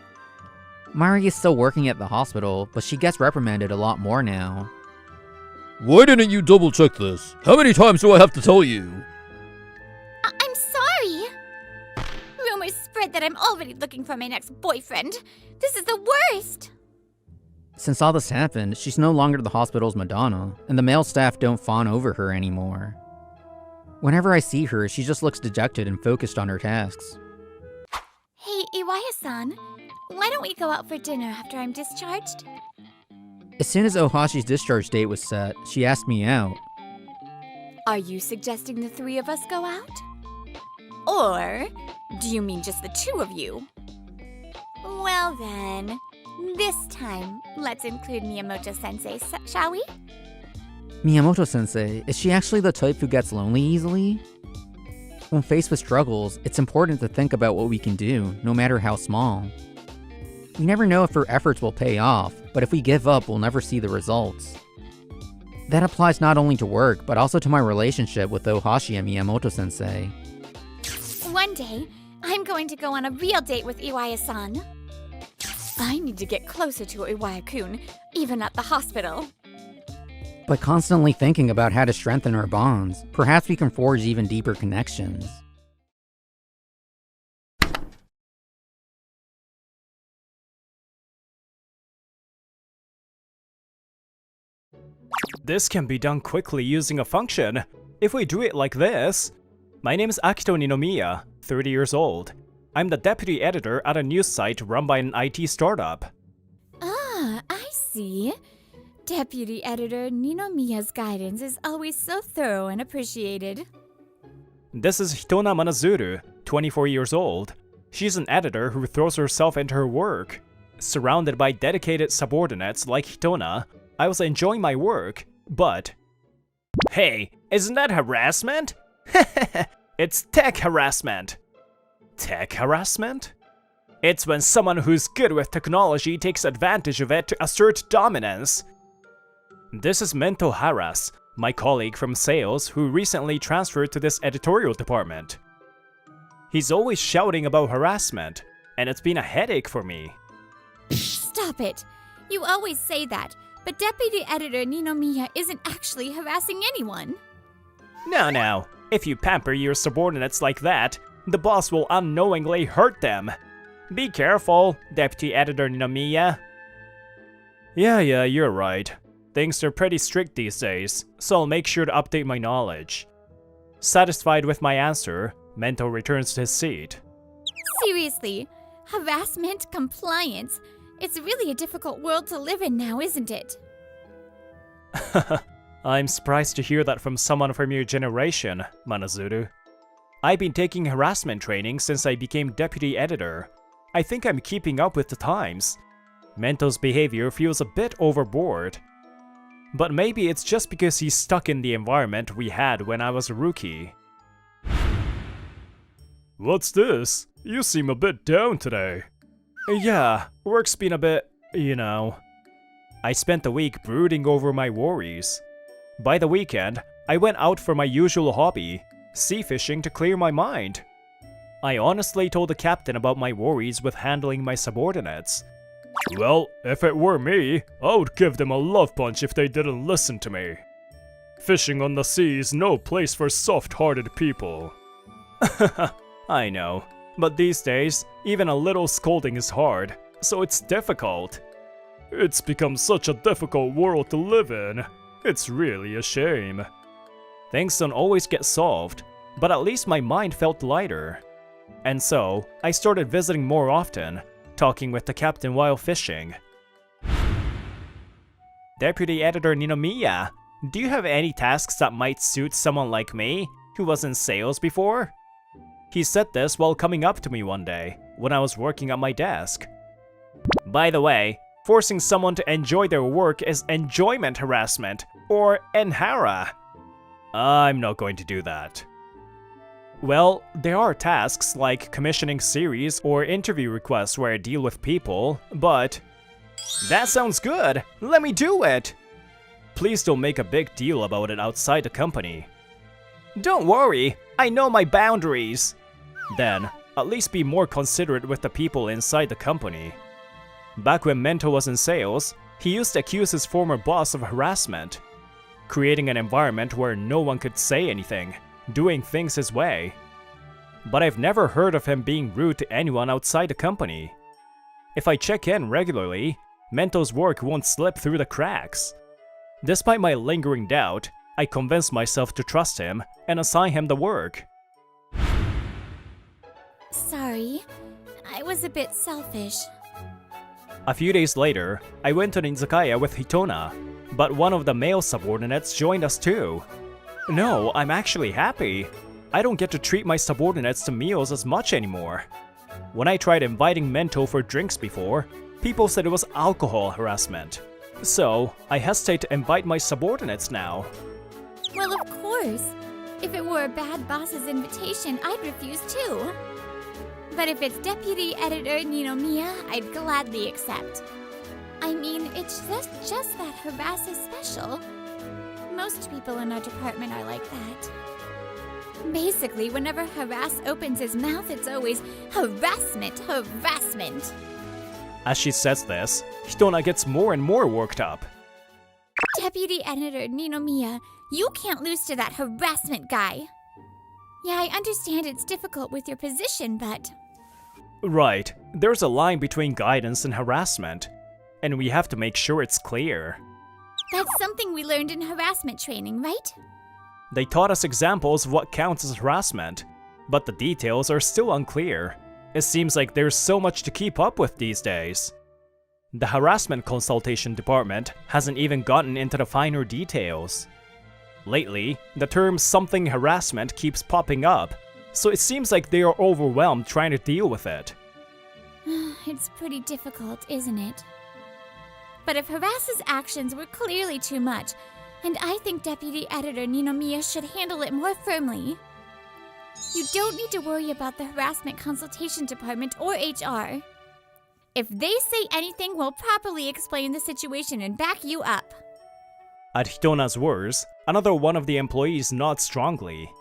Mari is still working at the hospital, but she gets reprimanded a lot more now. Why didn't you double check this? How many times do I have to tell you? I'm sorry. Rumors spread that I'm already looking for my next boyfriend. This is the worst. Since all this happened, she's no longer the hospital's Madonna, and the male staff don't fawn over her anymore. Whenever I see her, she just looks dejected and focused on her tasks. Hey, Iwaya-san, why don't we go out for dinner after I'm discharged? As soon as Ohashi's discharge date was set, she asked me out. Are you suggesting the three of us go out? Or do you mean just the two of you? Well then, this time, let's include Miyamoto-sensei, shall we? Miyamoto-sensei, is she actually the type who gets lonely easily? When faced with struggles, it's important to think about what we can do, no matter how small. We never know if our efforts will pay off, but if we give up, we'll never see the results. That applies not only to work, but also to my relationship with Ohashi and Miyamoto-sensei. One day, I'm going to go on a real date with Iwaya-san. I need to get closer to Iwaya-kun, even at the hospital. By constantly thinking about how to strengthen our bonds, perhaps we can forge even deeper connections. This can be done quickly using a function. If we do it like this. My name is Akito Ninomiya, 30 years old. I'm the deputy editor at a news site run by an IT startup. Ah, I see. Deputy Editor Ninomiya's guidance is always so thorough and appreciated. This is Hitona Manazuru, 24 years old. She's an editor who throws herself into her work. Surrounded by dedicated subordinates like Hitona, I was enjoying my work, but... Hey, isn't that harassment? It's tech harassment. Tech harassment? It's when someone who's good with technology takes advantage of it to assert dominance. This is mental harass. my colleague from sales who recently transferred to this editorial department. He's always shouting about harassment, and it's been a headache for me. Stop it! You always say that, but Deputy Editor Ninomiya isn't actually harassing anyone. No. If you pamper your subordinates like that, the boss will unknowingly hurt them. Be careful, Deputy Editor Ninomiya. Yeah, you're right. Things are pretty strict these days, so I'll make sure to update my knowledge. Satisfied with my answer, Mento returns to his seat. Seriously, harassment, compliance. It's really a difficult world to live in now, isn't it? I'm surprised to hear that from someone from your generation, Manazuru. I've been taking harassment training since I became deputy editor. I think I'm keeping up with the times. Mento's behavior feels a bit overboard. But maybe it's just because he's stuck in the environment we had when I was a rookie. What's this? You seem a bit down today. Yeah, work's been a bit, I spent the week brooding over my worries. By the weekend, I went out for my usual hobby, sea fishing, to clear my mind. I honestly told the captain about my worries with handling my subordinates. Well, if it were me, I would give them a love punch if they didn't listen to me. Fishing on the sea is no place for soft-hearted people. I know, but these days, even a little scolding is hard, so it's difficult. It's become such a difficult world to live in. It's really a shame. Things don't always get solved, but at least my mind felt lighter. And so, I started visiting more often, talking with the captain while fishing. Deputy Editor Ninomiya, do you have any tasks that might suit someone like me, who was in sales before? He said this while coming up to me one day, when I was working at my desk. By the way, forcing someone to enjoy their work is enjoyment harassment, or enhara. I'm not going to do that. Well, there are tasks like commissioning series or interview requests where I deal with people, but... That sounds good! Let me do it! Please don't make a big deal about it outside the company. Don't worry, I know my boundaries. Then, at least be more considerate with the people inside the company. Back when Mento was in sales, he used to accuse his former boss of harassment, creating an environment where no one could say anything, doing things his way. But I've never heard of him being rude to anyone outside the company. If I check in regularly, Mento's work won't slip through the cracks. Despite my lingering doubt, I convince myself to trust him and assign him the work. Sorry, I was a bit selfish. A few days later, I went to the izakaya with Hitona, but one of the male subordinates joined us too. No, I'm actually happy. I don't get to treat my subordinates to meals as much anymore. When I tried inviting Mento for drinks before, people said it was alcohol harassment. So, I hesitate to invite my subordinates now. Well, of course. If it were a bad boss's invitation, I'd refuse too. But if it's Deputy Editor Ninomiya, I'd gladly accept. I mean, it's just that harass is special. Most people in our department are like that. Basically, whenever harass opens his mouth, it's always harassment, harassment. As she says this, Hitona gets more and more worked up. Deputy Editor Ninomiya, you can't lose to that harassment guy. Yeah, I understand it's difficult with your position, but... Right, there's a line between guidance and harassment, and we have to make sure it's clear. That's something we learned in harassment training, right? They taught us examples of what counts as harassment, but the details are still unclear. It seems like there's so much to keep up with these days. The harassment consultation department hasn't even gotten into the finer details. Lately, the term something harassment keeps popping up, so it seems like they are overwhelmed trying to deal with it. It's pretty difficult, isn't it? But if harass's actions were clearly too much, and I think Deputy Editor Ninomiya should handle it more firmly. You don't need to worry about the harassment consultation department or HR. If they say anything, we'll properly explain the situation and back you up. At Hitona's words, another one of the employees nods strongly.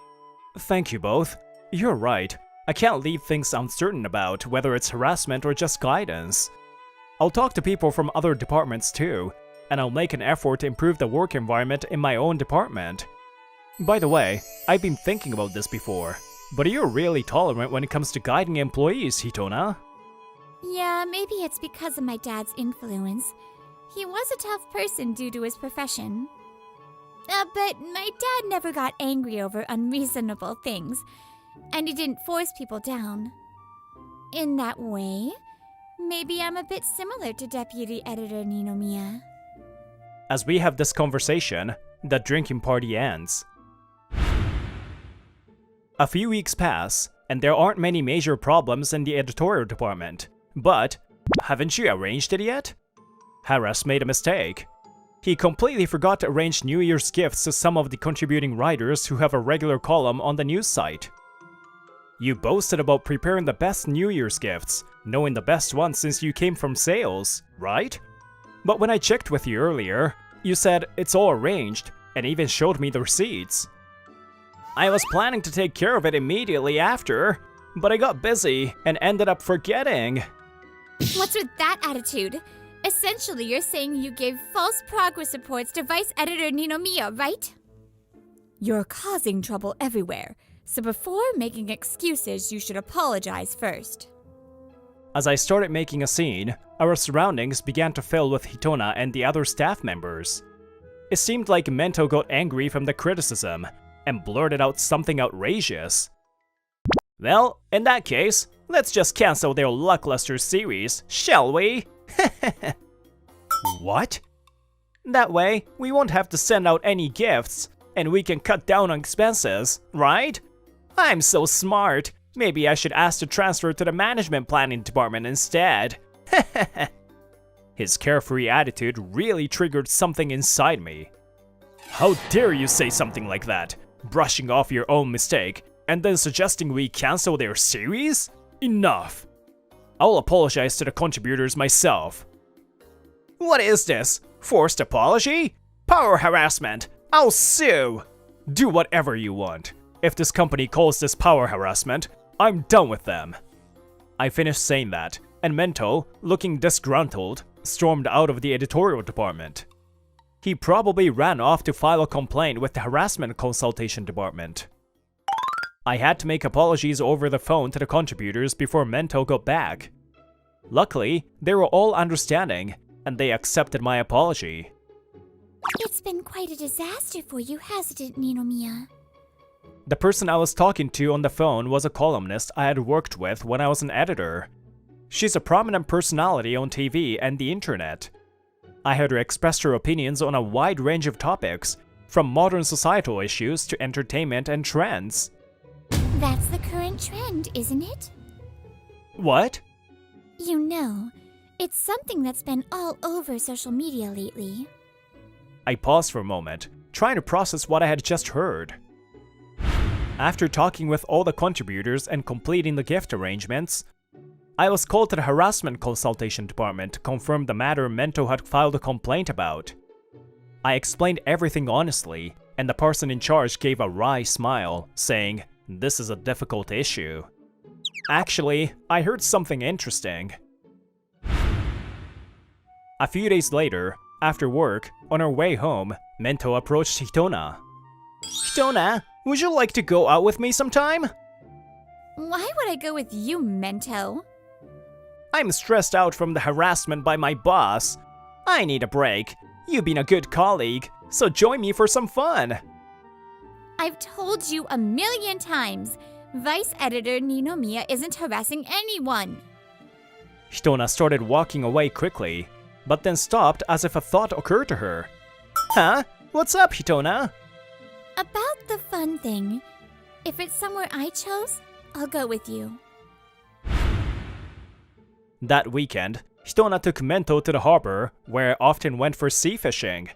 Thank you both. You're right. I can't leave things uncertain about whether it's harassment or just guidance. I'll talk to people from other departments too, and I'll make an effort to improve the work environment in my own department. By the way, I've been thinking about this before, but you're really tolerant when it comes to guiding employees, Hitona. Yeah, maybe it's because of my dad's influence. He was a tough person due to his profession. But my dad never got angry over unreasonable things, and he didn't force people down. In that way, maybe I'm a bit similar to Deputy Editor Ninomiya. As we have this conversation, the drinking party ends. A few weeks pass, and there aren't many major problems in the editorial department. But, haven't you arranged it yet? Harris made a mistake. He completely forgot to arrange New Year's gifts to some of the contributing writers who have a regular column on the news site. You boasted about preparing the best New Year's gifts, knowing the best ones since you came from sales, right? But when I checked with you earlier, you said it's all arranged, and even showed me the receipts. I was planning to take care of it immediately after, but I got busy and ended up forgetting. What's with that attitude? Essentially, you're saying you gave false progress reports to Vice Editor Ninomiya, right? You're causing trouble everywhere, so before making excuses, you should apologize first. As I started making a scene, our surroundings began to fill with Hitona and the other staff members. It seemed like Mento got angry from the criticism and blurted out something outrageous. Well, in that case, let's just cancel their Lackluster series, shall we? What? That way, we won't have to send out any gifts, and we can cut down on expenses, right? I'm so smart. Maybe I should ask to transfer to the management planning department instead. His carefree attitude really triggered something inside me. How dare you say something like that, brushing off your own mistake, and then suggesting we cancel their series? Enough. I'll apologize to the contributors myself. What is this? Forced apology? Power harassment! I'll sue! Do whatever you want. If this company calls this power harassment, I'm done with them. I finished saying that, and Mento, looking disgruntled, stormed out of the editorial department. He probably ran off to file a complaint with the harassment consultation department. I had to make apologies over the phone to the contributors before Mento got back. Luckily, they were all understanding, and they accepted my apology. It's been quite a disaster for you, hasn't it, Ninomiya? The person I was talking to on the phone was a columnist I had worked with when I was an editor. She's a prominent personality on TV and the internet. I heard her express her opinions on a wide range of topics, from modern societal issues to entertainment and trends. That's the current trend, isn't it? What? You know, it's something that's been all over social media lately. I paused for a moment, trying to process what I had just heard. After talking with all the contributors and completing the gift arrangements, I was called to the harassment consultation department to confirm the matter Mento had filed a complaint about. I explained everything honestly, and the person in charge gave a wry smile, saying, "This is a difficult issue." Actually, I heard something interesting. A few days later, after work, on our way home, Mento approached Hitona. Hitona, would you like to go out with me sometime? Why would I go with you, Mento? I'm stressed out from the harassment by my boss. I need a break. You've been a good colleague, so join me for some fun. I've told you a million times, Vice Editor Ninomiya isn't harassing anyone. Hitona started walking away quickly, but then stopped as if a thought occurred to her. Huh? What's up, Hitona? About the fun thing, if it's somewhere I chose, I'll go with you. That weekend, Hitona took Mento to the harbor, where I often went for sea fishing.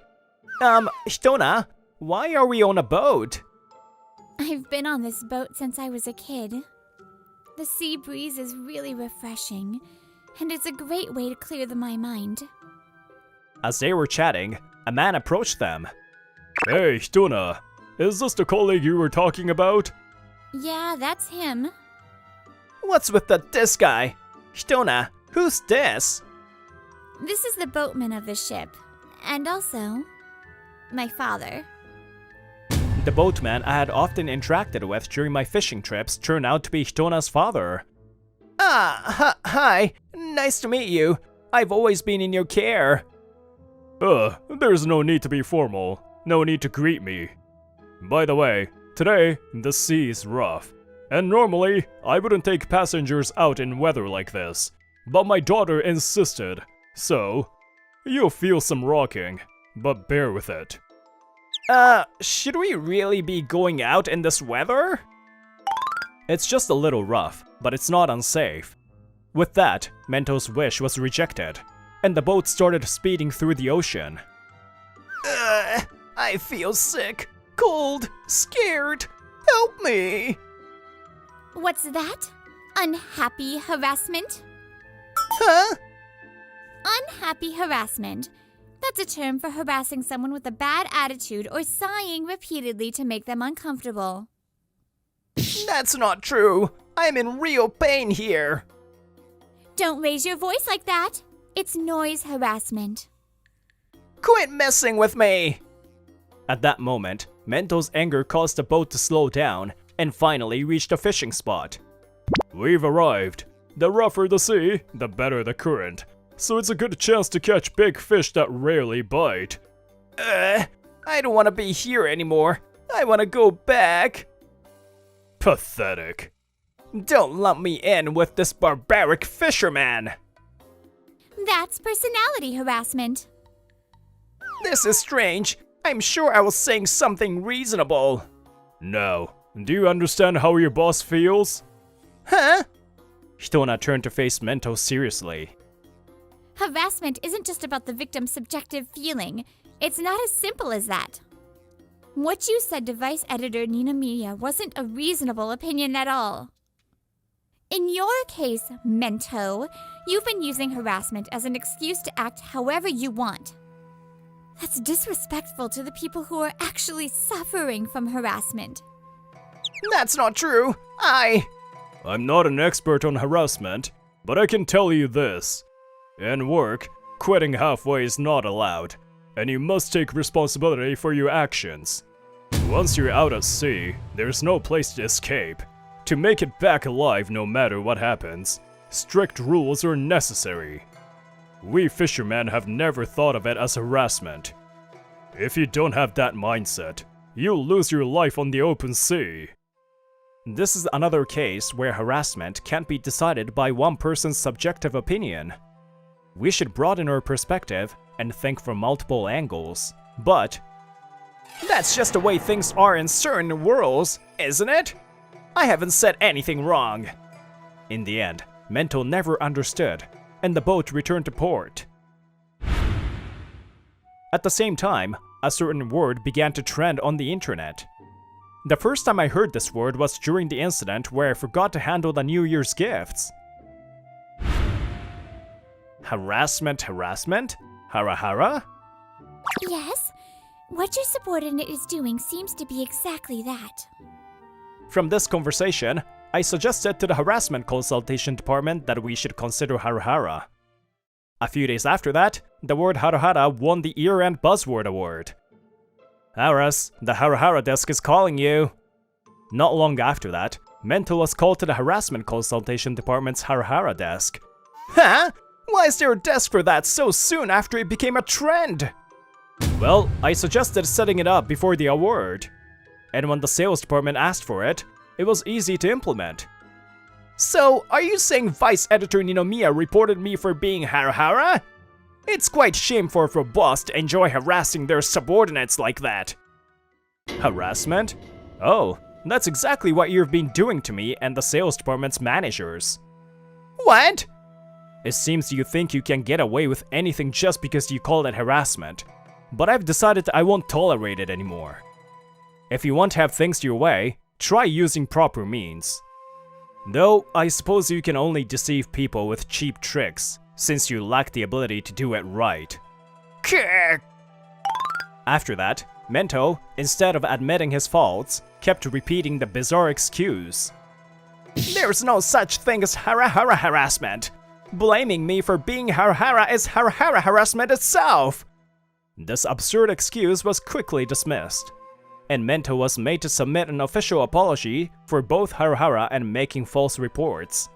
Hitona, why are we on a boat? I've been on this boat since I was a kid. The sea breeze is really refreshing, and it's a great way to clear my mind. As they were chatting, a man approached them, Hey, Hitona. Is this the colleague you were talking about? Yeah, that's him. What's with this guy? Hitona, who's this? This is the boatman of the ship. And also, my father. The boatman I had often interacted with during my fishing trips turned out to be Hitona's father. Hi. Nice to meet you. I've always been in your care. There's no need to be formal. No need to greet me. By the way, today, the sea is rough. And normally, I wouldn't take passengers out in weather like this. But my daughter insisted. So, you'll feel some rocking. But bear with it. Should we really be going out in this weather? It's just a little rough, but it's not unsafe. With that, Mento's wish was rejected, and the boat started speeding through the ocean. I feel sick, cold, scared. Help me! What's that? Unhappy harassment? Huh? Unhappy harassment. That's a term for harassing someone with a bad attitude or sighing repeatedly to make them uncomfortable. That's not true. I'm in real pain here. Don't raise your voice like that. It's noise harassment. Quit messing with me! At that moment, Mento's anger caused the boat to slow down and finally reached a fishing spot. We've arrived. The rougher the sea, the better the current. So it's a good chance to catch big fish that rarely bite. I don't want to be here anymore. I want to go back. Pathetic. Don't lump me in with this barbaric fisherman. That's personality harassment. This is strange. I'm sure I was saying something reasonable. No. Do you understand how your boss feels? Huh? Hitona turned to face Mento seriously. Harassment isn't just about the victim's subjective feeling. It's not as simple as that. What you said to Vice Editor Ninomiya wasn't a reasonable opinion at all. In your case, Mento, you've been using harassment as an excuse to act however you want. That's disrespectful to the people who are actually suffering from harassment. That's not true. I'm not an expert on harassment, but I can tell you this. In work, quitting halfway is not allowed, and you must take responsibility for your actions. Once you're out at sea, there's no place to escape. To make it back alive no matter what happens, strict rules are necessary. We fishermen have never thought of it as harassment. If you don't have that mindset, you'll lose your life on the open sea. This is another case where harassment can't be decided by one person's subjective opinion. We should broaden our perspective and think from multiple angles, but that's just the way things are in certain worlds, isn't it? I haven't said anything wrong. In the end, Mento never understood, and the boat returned to port. At the same time, a certain word began to trend on the internet. The first time I heard this word was during the incident where I forgot to handle the New Year's gifts. Harassment? Hara? Yes? What your subordinate is doing seems to be exactly that. From this conversation, I suggested to the harassment consultation department that we should consider hara. A few days after that, the word hara won the year-end buzzword award. Haras, the hara desk is calling you. Not long after that, Mento was called to the harassment consultation department's hara desk. Huh? Why is there a desk for that so soon after it became a trend? Well, I suggested setting it up before the award. And when the sales department asked for it, it was easy to implement. So, are you saying Vice Editor Ninomiya reported me for being hara? It's quite shameful for a boss to enjoy harassing their subordinates like that. Harassment? Oh, that's exactly what you've been doing to me and the sales department's managers. What? It seems you think you can get away with anything just because you call it harassment. But I've decided I won't tolerate it anymore. If you want to have things your way, try using proper means. Though, I suppose you can only deceive people with cheap tricks, since you lack the ability to do it right. Kick. After that, Mento, instead of admitting his faults, kept repeating the bizarre excuse. There's no such thing as harassment. Blaming me for being hara is harassment itself. This absurd excuse was quickly dismissed, and Mento was made to submit an official apology for both hara and making false reports.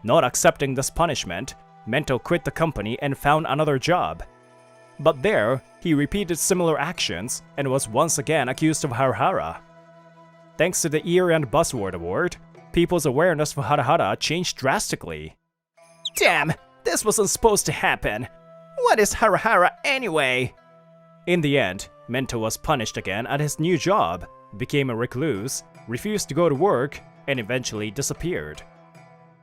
Not accepting this punishment, Mento quit the company and found another job. But there, he repeated similar actions and was once again accused of hara. Thanks to the year-end Buzzword Award, people's awareness for hara changed drastically. Damn, this wasn't supposed to happen. What is hara anyway? In the end, Mento was punished again at his new job, became a recluse, refused to go to work, and eventually disappeared.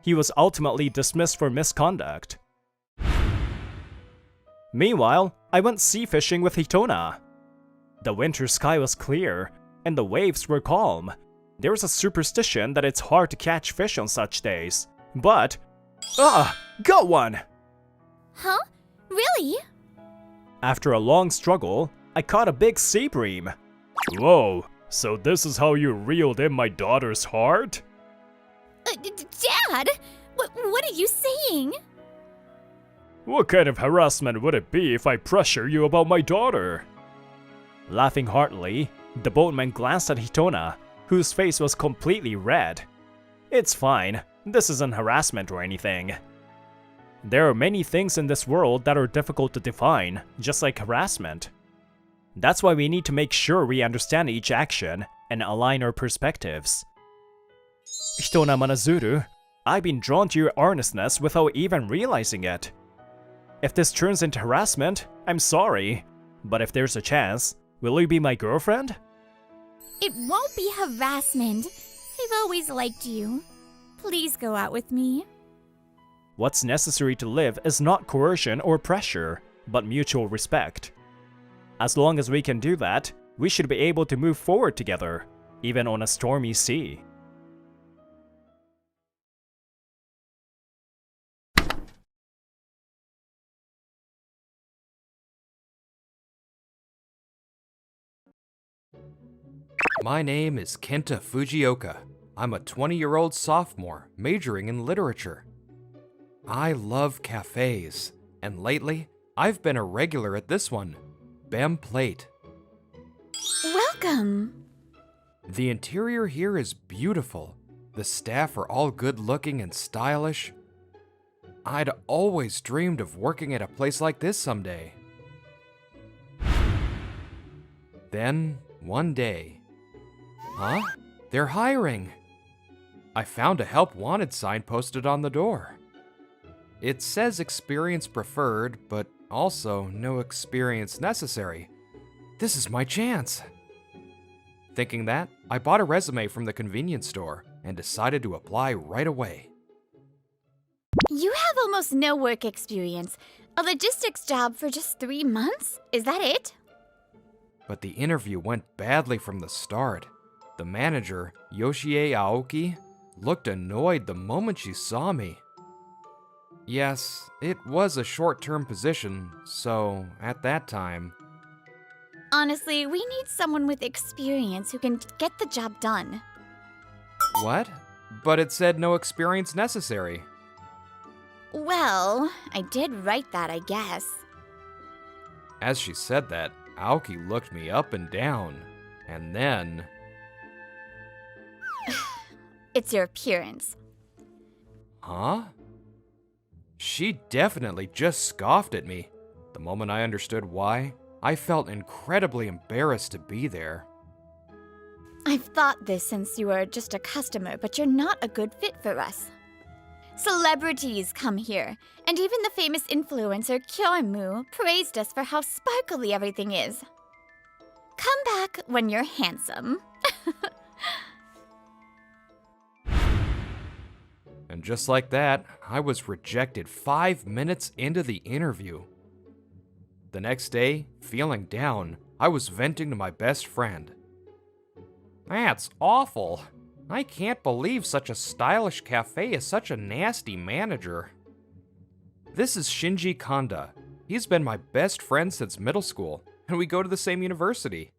He was ultimately dismissed for misconduct. Meanwhile, I went sea fishing with Hitona. The winter sky was clear, and the waves were calm. There is a superstition that it's hard to catch fish on such days, but... got one! Huh? Really? After a long struggle, I caught a big sea bream. Whoa, so this is how you reeled in my daughter's heart? Dad! What are you saying? What kind of harassment would it be if I pressure you about my daughter? Laughing heartily, the boatman glanced at Hitona, whose face was completely red. It's fine, this isn't harassment or anything. There are many things in this world that are difficult to define, just like harassment. That's why we need to make sure we understand each action and align our perspectives. Hitona Manazuru, I've been drawn to your earnestness without even realizing it. If this turns into harassment, I'm sorry, but if there's a chance, will you be my girlfriend? It won't be harassment. I've always liked you. Please go out with me. What's necessary to live is not coercion or pressure, but mutual respect. As long as we can do that, we should be able to move forward together, even on a stormy sea. My name is Kenta Fujioka. I'm a 20-year-old sophomore majoring in literature. I love cafes, and lately, I've been a regular at this one, Bem Plate. Welcome. The interior here is beautiful. The staff are all good-looking and stylish. I'd always dreamed of working at a place like this someday. Then, one day... Huh? They're hiring! I found a help wanted sign posted on the door. It says experience preferred, but also no experience necessary. This is my chance! Thinking that, I bought a resume from the convenience store and decided to apply right away. You have almost no work experience. A logistics job for just 3 months? Is that it? But the interview went badly from the start. The manager, Yoshie Aoki, looked annoyed the moment she saw me. Yes, it was a short-term position, so at that time... Honestly, we need someone with experience who can get the job done. What? But it said no experience necessary. Well, I did write that, I guess. As she said that, Aoki looked me up and down, and then... It's your appearance. Huh? She definitely just scoffed at me. The moment I understood why, I felt incredibly embarrassed to be there. I've thought this since you were just a customer, but you're not a good fit for us. Celebrities come here, and even the famous influencer Kyoimu praised us for how sparkly everything is. Come back when you're handsome. And just like that, I was rejected 5 minutes into the interview. The next day, feeling down, I was venting to my best friend. That's awful. I can't believe such a stylish cafe is such a nasty manager. This is Shinji Kanda. He's been my best friend since middle school, and we go to the same university.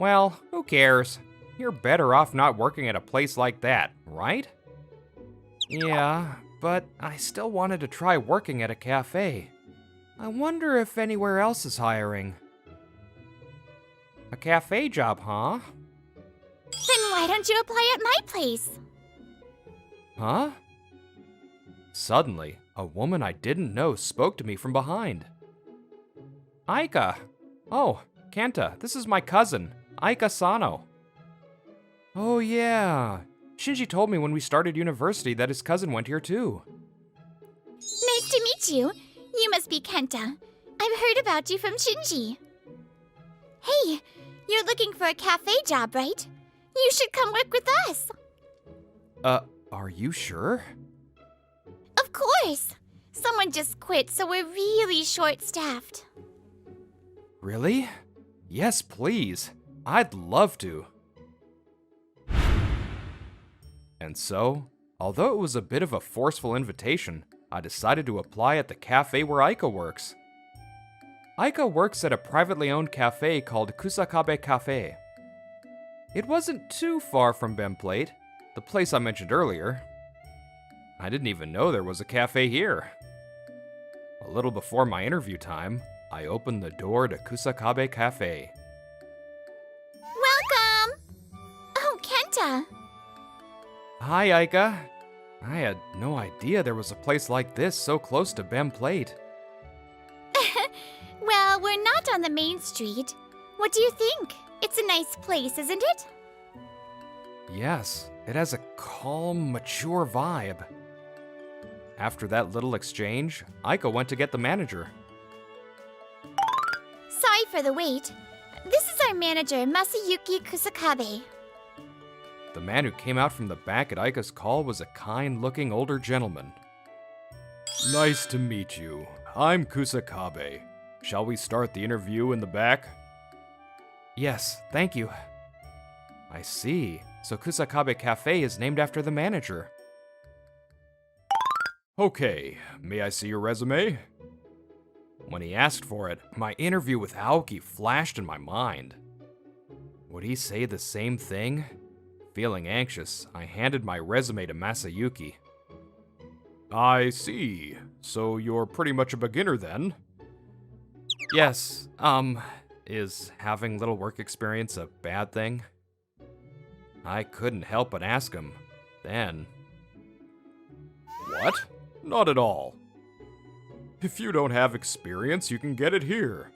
Well, who cares? You're better off not working at a place like that, right? Yeah, but I still wanted to try working at a cafe. I wonder if anywhere else is hiring. A cafe job, huh? Then why don't you apply at my place? Huh? Suddenly, a woman I didn't know spoke to me from behind. Aika! Oh, Kenta, this is my cousin, Aika Sano. Oh yeah, Shinji told me when we started university that his cousin went here too. Nice to meet you. You must be Kenta. I've heard about you from Shinji. Hey, you're looking for a cafe job, right? You should come work with us. Are you sure? Of course. Someone just quit, so we're really short-staffed. Really? Yes, please. I'd love to. And so, although it was a bit of a forceful invitation, I decided to apply at the cafe where Aika works. Aika works at a privately owned cafe called Kusakabe Cafe. It wasn't too far from Bemplate, the place I mentioned earlier. I didn't even know there was a cafe here. A little before my interview time, I opened the door to Kusakabe Cafe. Welcome! Oh, Kenta! Hi, Aika. I had no idea there was a place like this so close to Bemplate. Well, we're not on the main street. What do you think? It's a nice place, isn't it? Yes, it has a calm, mature vibe. After that little exchange, Aika went to get the manager. Sorry for the wait. This is our manager, Masayuki Kusakabe. The man who came out from the back at Aika's call was a kind-looking older gentleman. Nice to meet you. I'm Kusakabe. Shall we start the interview in the back? Yes, thank you. I see. So Kusakabe Cafe is named after the manager. Okay, may I see your resume? When he asked for it, my interview with Aoki flashed in my mind. Would he say the same thing? Feeling anxious, I handed my resume to Masayuki. I see. So you're pretty much a beginner then? Yes, is having little work experience a bad thing? I couldn't help but ask him. Then... What? Not at all. If you don't have experience, you can get it here.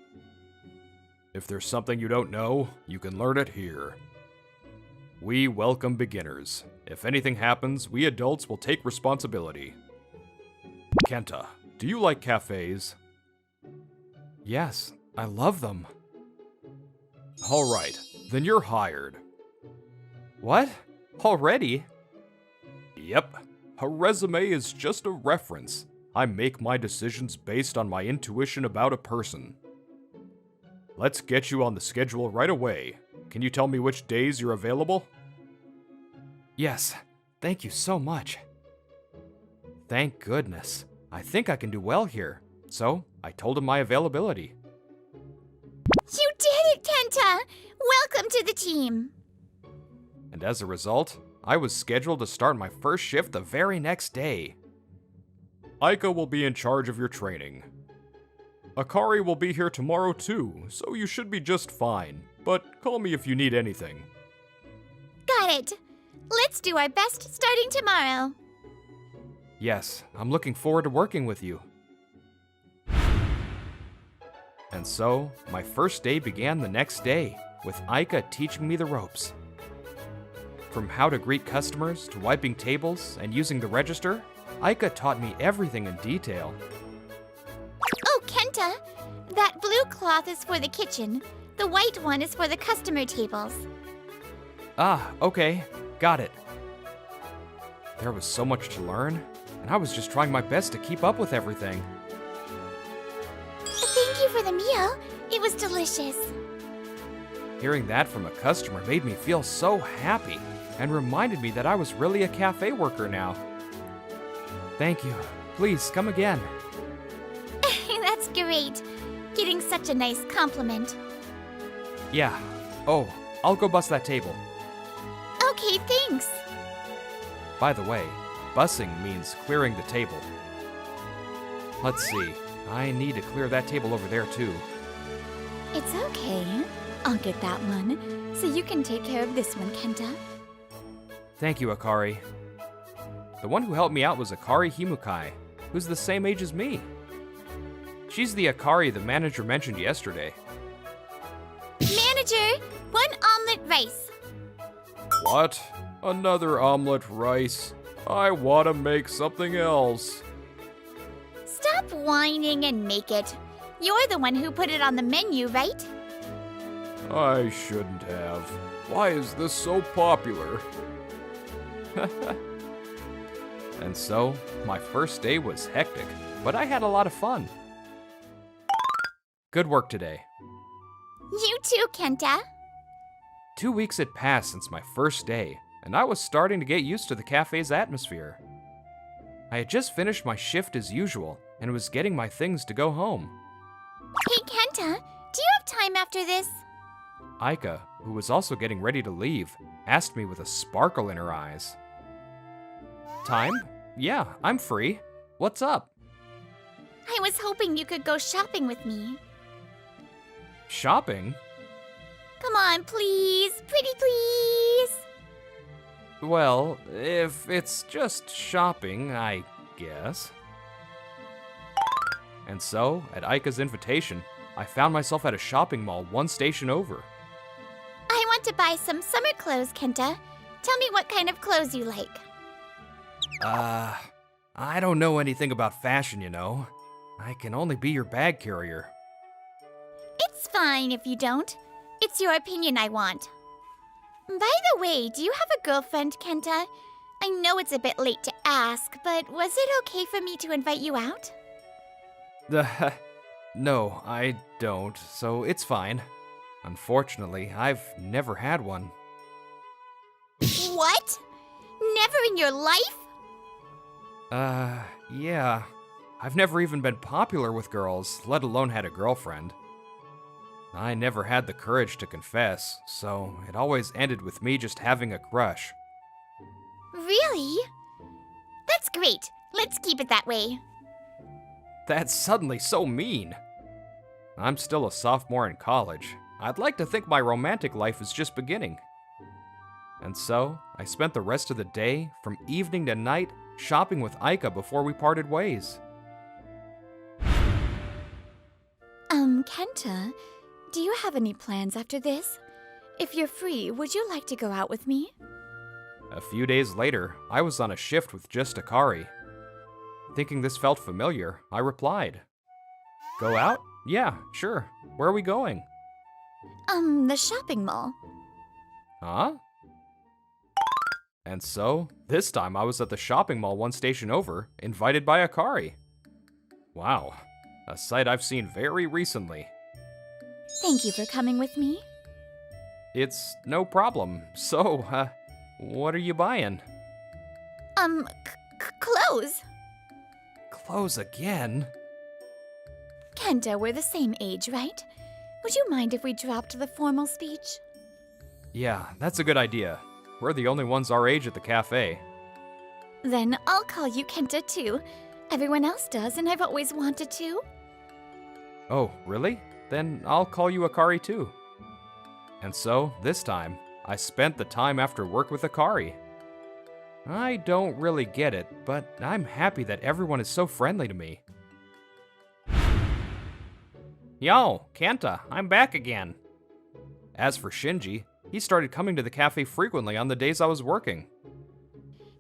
If there's something you don't know, you can learn it here. We welcome beginners. If anything happens, we adults will take responsibility. Kenta, do you like cafes? Yes, I love them. Alright, then you're hired. What? Already? Yep. A resume is just a reference. I make my decisions based on my intuition about a person. Let's get you on the schedule right away. Can you tell me which days you're available? Yes, thank you so much. Thank goodness. I think I can do well here. So, I told him my availability. You did it, Kenta! Welcome to the team! And as a result, I was scheduled to start my first shift the very next day. Aika will be in charge of your training. Akari will be here tomorrow too, so you should be just fine. But call me if you need anything. Got it! Let's do our best starting tomorrow. Yes, I'm looking forward to working with you. And so, my first day began the next day, with Aika teaching me the ropes. From how to greet customers, to wiping tables, and using the register, Aika taught me everything in detail. Oh, Kenta! That blue cloth is for the kitchen. The white one is for the customer tables. Ah, okay. Got it. There was so much to learn, and I was just trying my best to keep up with everything. Thank you for the meal. It was delicious. Hearing that from a customer made me feel so happy, and reminded me that I was really a cafe worker now. Thank you. Please, come again. That's great. Getting such a nice compliment. Yeah. Oh, I'll go bus that table. Okay, thanks. By the way, bussing means clearing the table. Let's see. I need to clear that table over there, too. It's okay. I'll get that one, so you can take care of this one, Kenta. Thank you, Akari. The one who helped me out was Akari Himukai, who's the same age as me. She's the Akari the manager mentioned yesterday. Manager, one omelet rice. What? Another omelet rice? I want to make something else. Stop whining and make it. You're the one who put it on the menu, right? I shouldn't have. Why is this so popular? And so, my first day was hectic, but I had a lot of fun. Good work today. You too, Kenta. 2 weeks had passed since my first day, and I was starting to get used to the cafe's atmosphere. I had just finished my shift as usual, and was getting my things to go home. Hey, Kenta, do you have time after this? Aika, who was also getting ready to leave, asked me with a sparkle in her eyes. Time? Yeah, I'm free. What's up? I was hoping you could go shopping with me. Shopping? Come on, please. Pretty please. Well, if it's just shopping, I guess. And so, at Aika's invitation, I found myself at a shopping mall one station over. I want to buy some summer clothes, Kenta. Tell me what kind of clothes you like. I don't know anything about fashion, you know. I can only be your bag carrier. It's fine if you don't. It's your opinion I want. By the way, do you have a girlfriend, Kenta? I know it's a bit late to ask, but was it okay for me to invite you out? No, I don't, so it's fine. Unfortunately, I've never had one. What? Never in your life? Yeah. I've never even been popular with girls, let alone had a girlfriend. I never had the courage to confess, so it always ended with me just having a crush. Really? That's great. Let's keep it that way. That's suddenly so mean. I'm still a sophomore in college. I'd like to think my romantic life is just beginning. And so, I spent the rest of the day, from evening to night, shopping with Aika before we parted ways. Kenta, do you have any plans after this? If you're free, would you like to go out with me? A few days later, I was on a shift with just Akari. Thinking this felt familiar, I replied. Go out? Yeah, sure. Where are we going? The shopping mall. Huh? And so, this time I was at the shopping mall one station over, invited by Akari. Wow, a sight I've seen very recently. Thank you for coming with me. It's no problem. So, what are you buying? Clothes. Clothes again? Kenta, we're the same age, right? Would you mind if we dropped the formal speech? Yeah, that's a good idea. We're the only ones our age at the cafe. Then I'll call you Kenta too. Everyone else does, and I've always wanted to. Oh, really? Then I'll call you Akari too. And so, this time, I spent the time after work with Akari. I don't really get it, but I'm happy that everyone is so friendly to me. Yo, Kenta, I'm back again. As for Shinji, he started coming to the cafe frequently on the days I was working.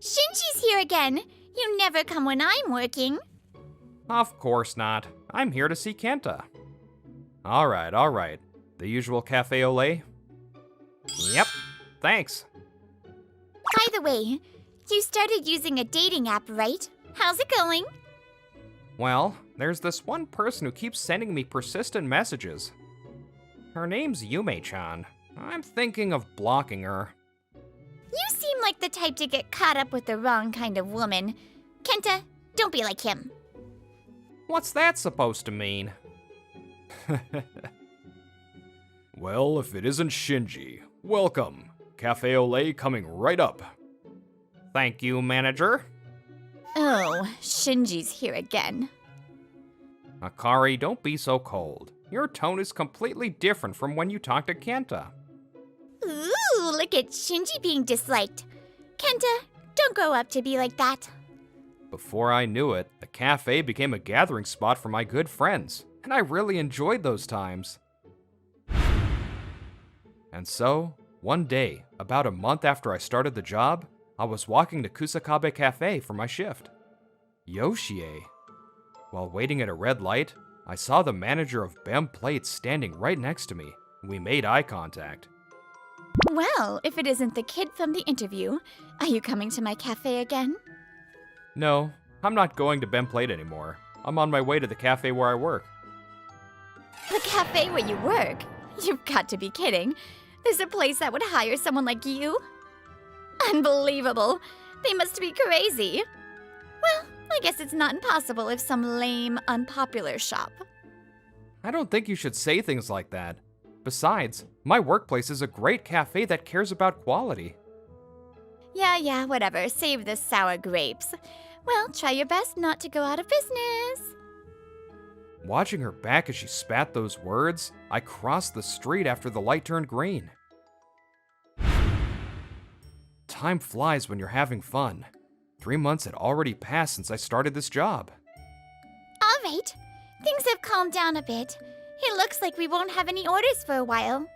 Shinji's here again. You never come when I'm working. Of course not. I'm here to see Kenta. All right. The usual cafe au lait? Yep, thanks. By the way, you started using a dating app, right? How's it going? Well, there's this one person who keeps sending me persistent messages. Her name's Yume-chan. I'm thinking of blocking her. You seem like the type to get caught up with the wrong kind of woman. Kenta, don't be like him. What's that supposed to mean? Well, if it isn't Shinji, Welcome. Cafe Olay coming right up. Thank you, manager. Oh, Shinji's here again. Akari, don't be so cold. Your tone is completely different from when you talk to Kenta. Ooh, look at Shinji being disliked. Kenta, don't grow up to be like that. Before I knew it, the cafe became a gathering spot for my good friends, and I really enjoyed those times. And so, one day, about a month after I started the job, I was walking to Kusakabe Cafe for my shift. Yoshie. While waiting at a red light, I saw the manager of Bem Plates standing right next to me. We made eye contact. Well, if it isn't the kid from the interview, are you coming to my cafe again? No, I'm not going to Bem Plate anymore. I'm on my way to the cafe where I work. The cafe where you work? You've got to be kidding. There's a place that would hire someone like you? Unbelievable. They must be crazy. Well, I guess it's not impossible if some lame, unpopular shop. I don't think you should say things like that. Besides, my workplace is a great cafe that cares about quality. Yeah, whatever. Save the sour grapes. Well, try your best not to go out of business. Watching her back as she spat those words, I crossed the street after the light turned green. Time flies when you're having fun. 3 months had already passed since I started this job. All right. Things have calmed down a bit. It looks like we won't have any orders for a while.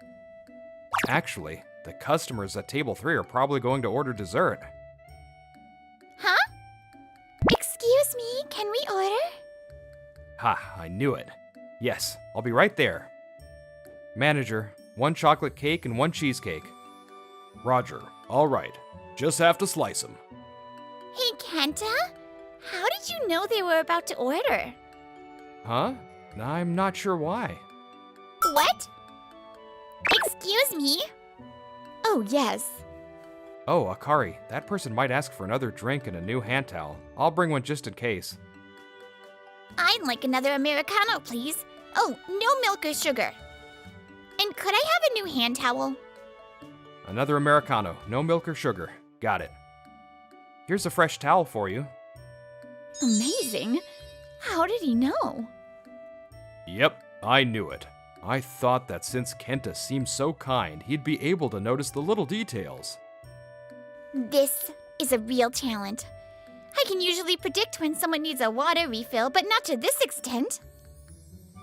Actually, the customers at table 3 are probably going to order dessert. Huh? Excuse me, can we order? Ha, I knew it. Yes, I'll be right there. Manager, 1 chocolate cake and 1 cheesecake. Roger, all right. Just have to slice them. Hey, Kenta? How did you know they were about to order? Huh? I'm not sure why. What? Excuse me? Oh, yes. Oh, Akari, that person might ask for another drink and a new hand towel. I'll bring one just in case. I'd like another Americano, please. Oh, no milk or sugar. And could I have a new hand towel? Another Americano, no milk or sugar. Got it. Here's a fresh towel for you. Amazing. How did he know? Yep, I knew it. I thought that since Kenta seemed so kind, he'd be able to notice the little details. This is a real talent. I can usually predict when someone needs a water refill, but not to this extent.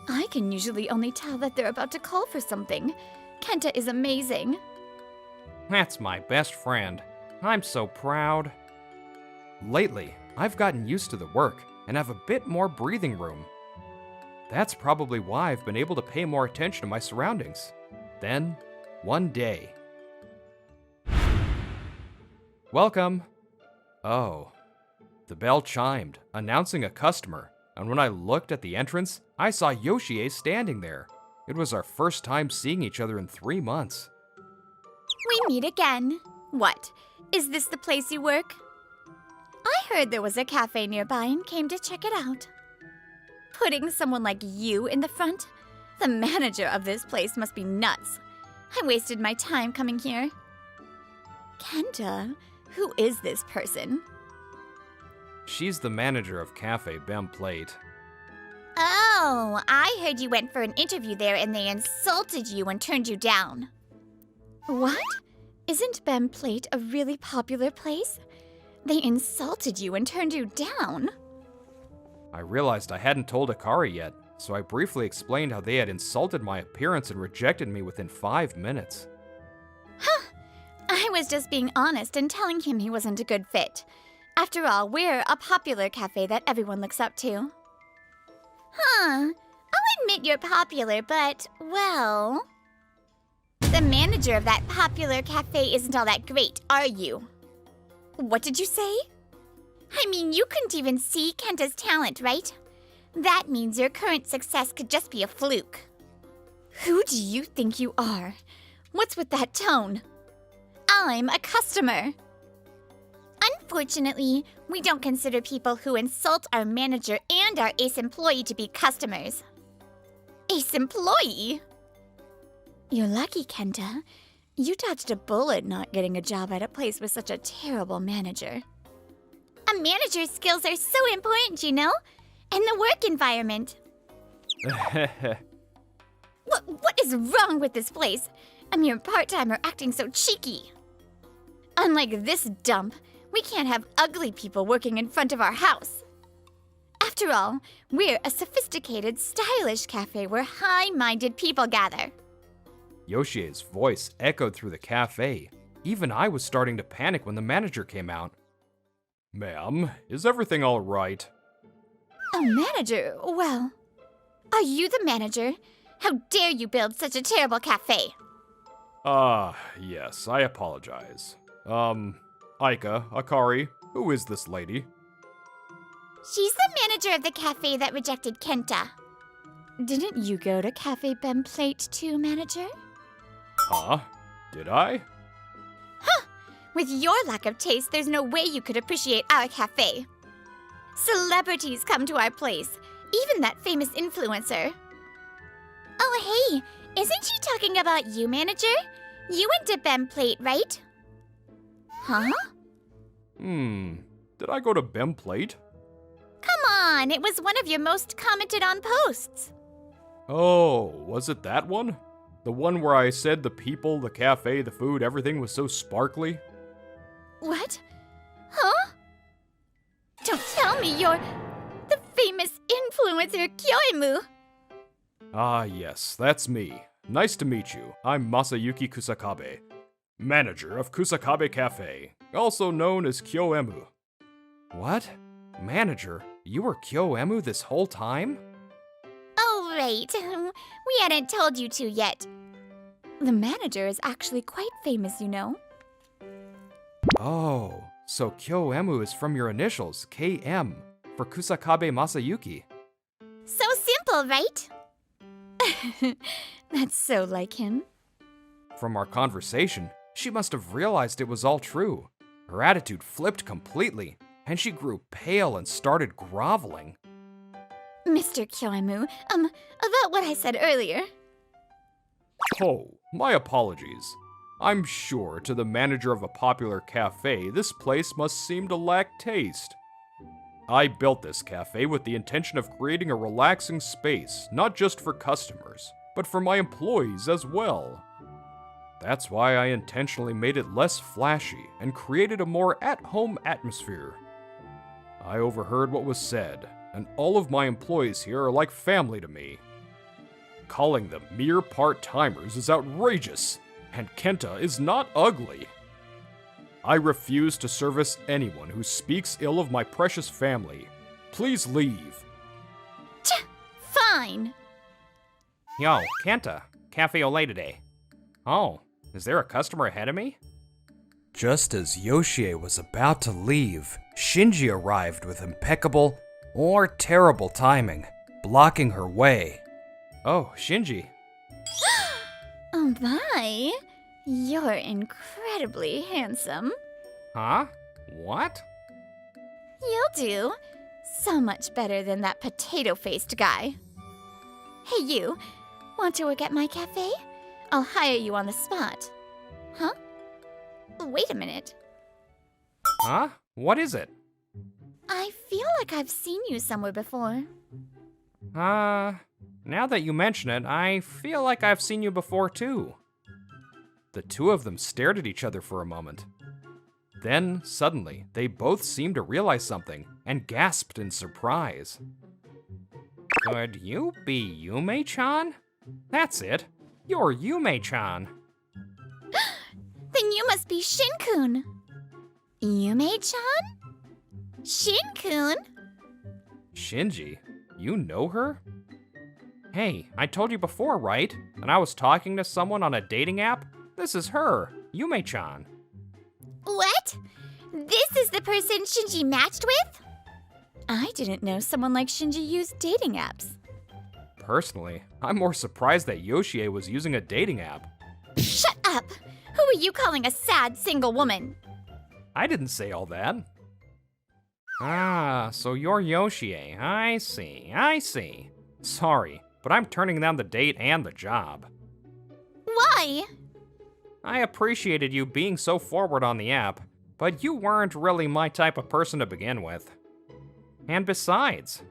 I can usually only tell that they're about to call for something. Kenta is amazing. That's my best friend. I'm so proud. Lately, I've gotten used to the work and have a bit more breathing room. That's probably why I've been able to pay more attention to my surroundings. Then, one day... Welcome! Oh. The bell chimed, announcing a customer, and when I looked at the entrance, I saw Yoshie standing there. It was our first time seeing each other in 3 months. We meet again. What? Is this the place you work? I heard there was a cafe nearby and came to check it out. Putting someone like you in the front? The manager of this place must be nuts. I wasted my time coming here. Kenta, who is this person? She's the manager of Cafe Bem Plate. Oh, I heard you went for an interview there and they insulted you and turned you down. What? Isn't Bem Plate a really popular place? They insulted you and turned you down? I realized I hadn't told Akari yet, so I briefly explained how they had insulted my appearance and rejected me within 5 minutes. Huh. I was just being honest and telling him he wasn't a good fit. After all, we're a popular cafe that everyone looks up to. Huh. I'll admit you're popular, but, well... The manager of that popular cafe isn't all that great, are you? What did you say? I mean, you couldn't even see Kenta's talent, right? That means your current success could just be a fluke. Who do you think you are? What's with that tone? I'm a customer. Unfortunately, we don't consider people who insult our manager and our ace employee to be customers. Ace employee? You're lucky, Kenta. You dodged a bullet not getting a job at a place with such a terrible manager. A manager's skills are so important, you know? And the work environment. What is wrong with this place? A mere part-timer acting so cheeky. Unlike this dump, we can't have ugly people working in front of our house. After all, we're a sophisticated, stylish cafe where high-minded people gather. Yoshie's voice echoed through the cafe. Even I was starting to panic when the manager came out. Ma'am, is everything all right? A manager? Well, are you the manager? How dare you build such a terrible cafe? Yes, I apologize. Aika, Akari, who is this lady? She's the manager of the cafe that rejected Kenta. Didn't you go to Cafe Ben Plate too, manager? Huh? Did I? Huh! With your lack of taste, there's no way you could appreciate our cafe. Celebrities come to our place, even that famous influencer. Oh, hey, isn't she talking about you, manager? You went to Ben Plate, right? Huh? Did I go to Ben Plate? Come on, it was one of your most commented on posts. Oh, was it that one? The one where I said the people, the cafe, the food, everything was so sparkly? What? Huh? Don't tell me you're the famous influencer Kyoimu. Ah, yes, that's me. Nice to meet you. I'm Masayuki Kusakabe, manager of Kusakabe Cafe, also known as Kyoemu. What? Manager? You were Kyoemu this whole time? Oh, right. We hadn't told you to yet. The manager is actually quite famous, you know. Oh, so Kyoemu is from your initials, KM, for Kusakabe Masayuki. So simple, right? That's so like him. From our conversation, she must have realized it was all true. Her attitude flipped completely, and she grew pale and started groveling. Mr. Kyoimu, about what I said earlier. Oh, my apologies. I'm sure to the manager of a popular cafe, this place must seem to lack taste. I built this cafe with the intention of creating a relaxing space, not just for customers, but for my employees as well. That's why I intentionally made it less flashy and created a more at-home atmosphere. I overheard what was said, and all of my employees here are like family to me. Calling them mere part-timers is outrageous, and Kenta is not ugly. I refuse to service anyone who speaks ill of my precious family. Please leave. Fine. Yo, Kenta, cafe ole today. Oh, is there a customer ahead of me? Just as Yoshie was about to leave, Shinji arrived with impeccable or terrible timing, blocking her way. Oh, Shinji. Oh my, you're incredibly handsome. Huh? What? You'll do. So much better than that potato-faced guy. Hey you, want to work at my cafe? I'll hire you on the spot. Huh? Wait a minute. Huh? What is it? I feel like I've seen you somewhere before. Now that you mention it, I feel like I've seen you before too. The two of them stared at each other for a moment. Then, suddenly, they both seemed to realize something and gasped in surprise. Could you be Yume-chan? That's it. You're Yume-chan. Then you must be Shin-kun. Yume-chan? Shin-kun? Shinji, you know her? Hey, I told you before, right? And I was talking to someone on a dating app? This is her, Yume-chan. What? This is the person Shinji matched with? I didn't know someone like Shinji used dating apps. Personally, I'm more surprised that Yoshie was using a dating app. Shut up! Who are you calling a sad single woman? I didn't say all that. Ah, so you're Yoshie. I see. Sorry, but I'm turning down the date and the job. Why? I appreciated you being so forward on the app, but you weren't really my type of person to begin with. And besides...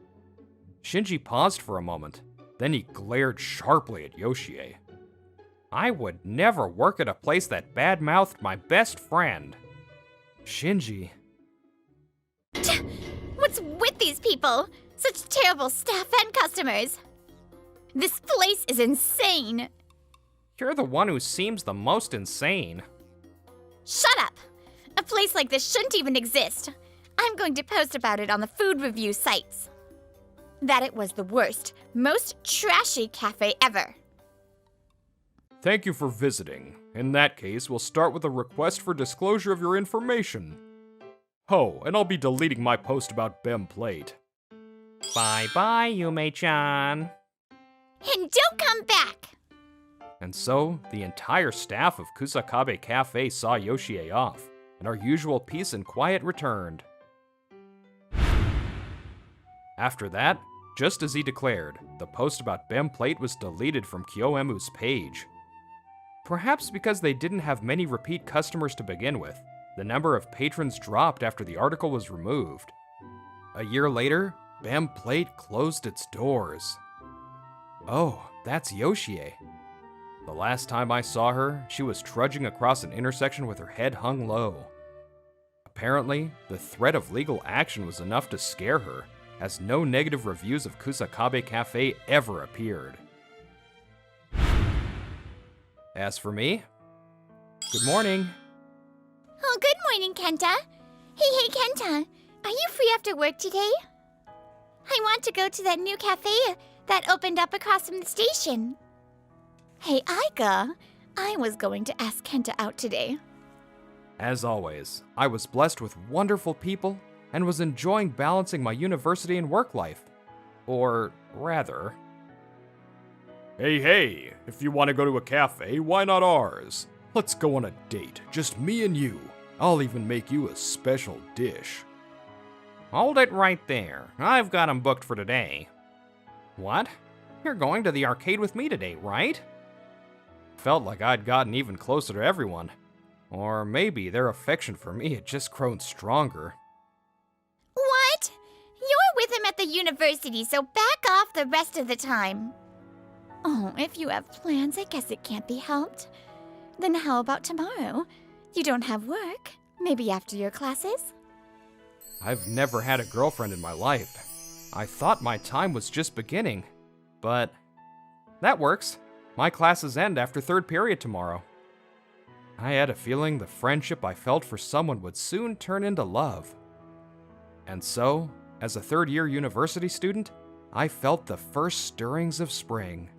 Shinji paused for a moment, then he glared sharply at Yoshie. I would never work at a place that bad-mouthed my best friend. Shinji... What's with these people? Such terrible staff and customers. This place is insane. You're the one who seems the most insane. Shut up! A place like this shouldn't even exist. I'm going to post about it on the food review sites. That it was the worst, most trashy cafe ever. Thank you for visiting. In that case, we'll start with a request for disclosure of your information. Oh, and I'll be deleting my post about Bem Plate. Bye-bye, Yume-chan. And don't come back! And so, the entire staff of Kusakabe Cafe saw Yoshie off, and our usual peace and quiet returned. After that, just as he declared, the post about Bem Plate was deleted from Kyoemu's page. Perhaps because they didn't have many repeat customers to begin with, the number of patrons dropped after the article was removed. A year later, Bem Plate closed its doors. Oh, that's Yoshie. The last time I saw her, she was trudging across an intersection with her head hung low. Apparently, the threat of legal action was enough to scare her, as no negative reviews of Kusakabe Cafe ever appeared. As for me, good morning. Oh, good morning, Kenta. Hey, Kenta. Are you free after work today? I want to go to that new cafe that opened up across from the station. Hey, Aika. I was going to ask Kenta out today. As always, I was blessed with wonderful people and was enjoying balancing my university and work life. Or rather... Hey, if you want to go to a cafe, why not ours? Let's go on a date, just me and you. I'll even make you a special dish. Hold it right there. I've got 'em booked for today. What? You're going to the arcade with me today, right? Felt like I'd gotten even closer to everyone. Or maybe their affection for me had just grown stronger. What? You're with him at the university, so back off the rest of the time. Oh, if you have plans, I guess it can't be helped. Then how about tomorrow? You don't have work? Maybe after your classes? I've never had a girlfriend in my life. I thought my time was just beginning. But that works. My classes end after third period tomorrow. I had a feeling the friendship I felt for someone would soon turn into love. And so, as a third-year university student, I felt the first stirrings of spring.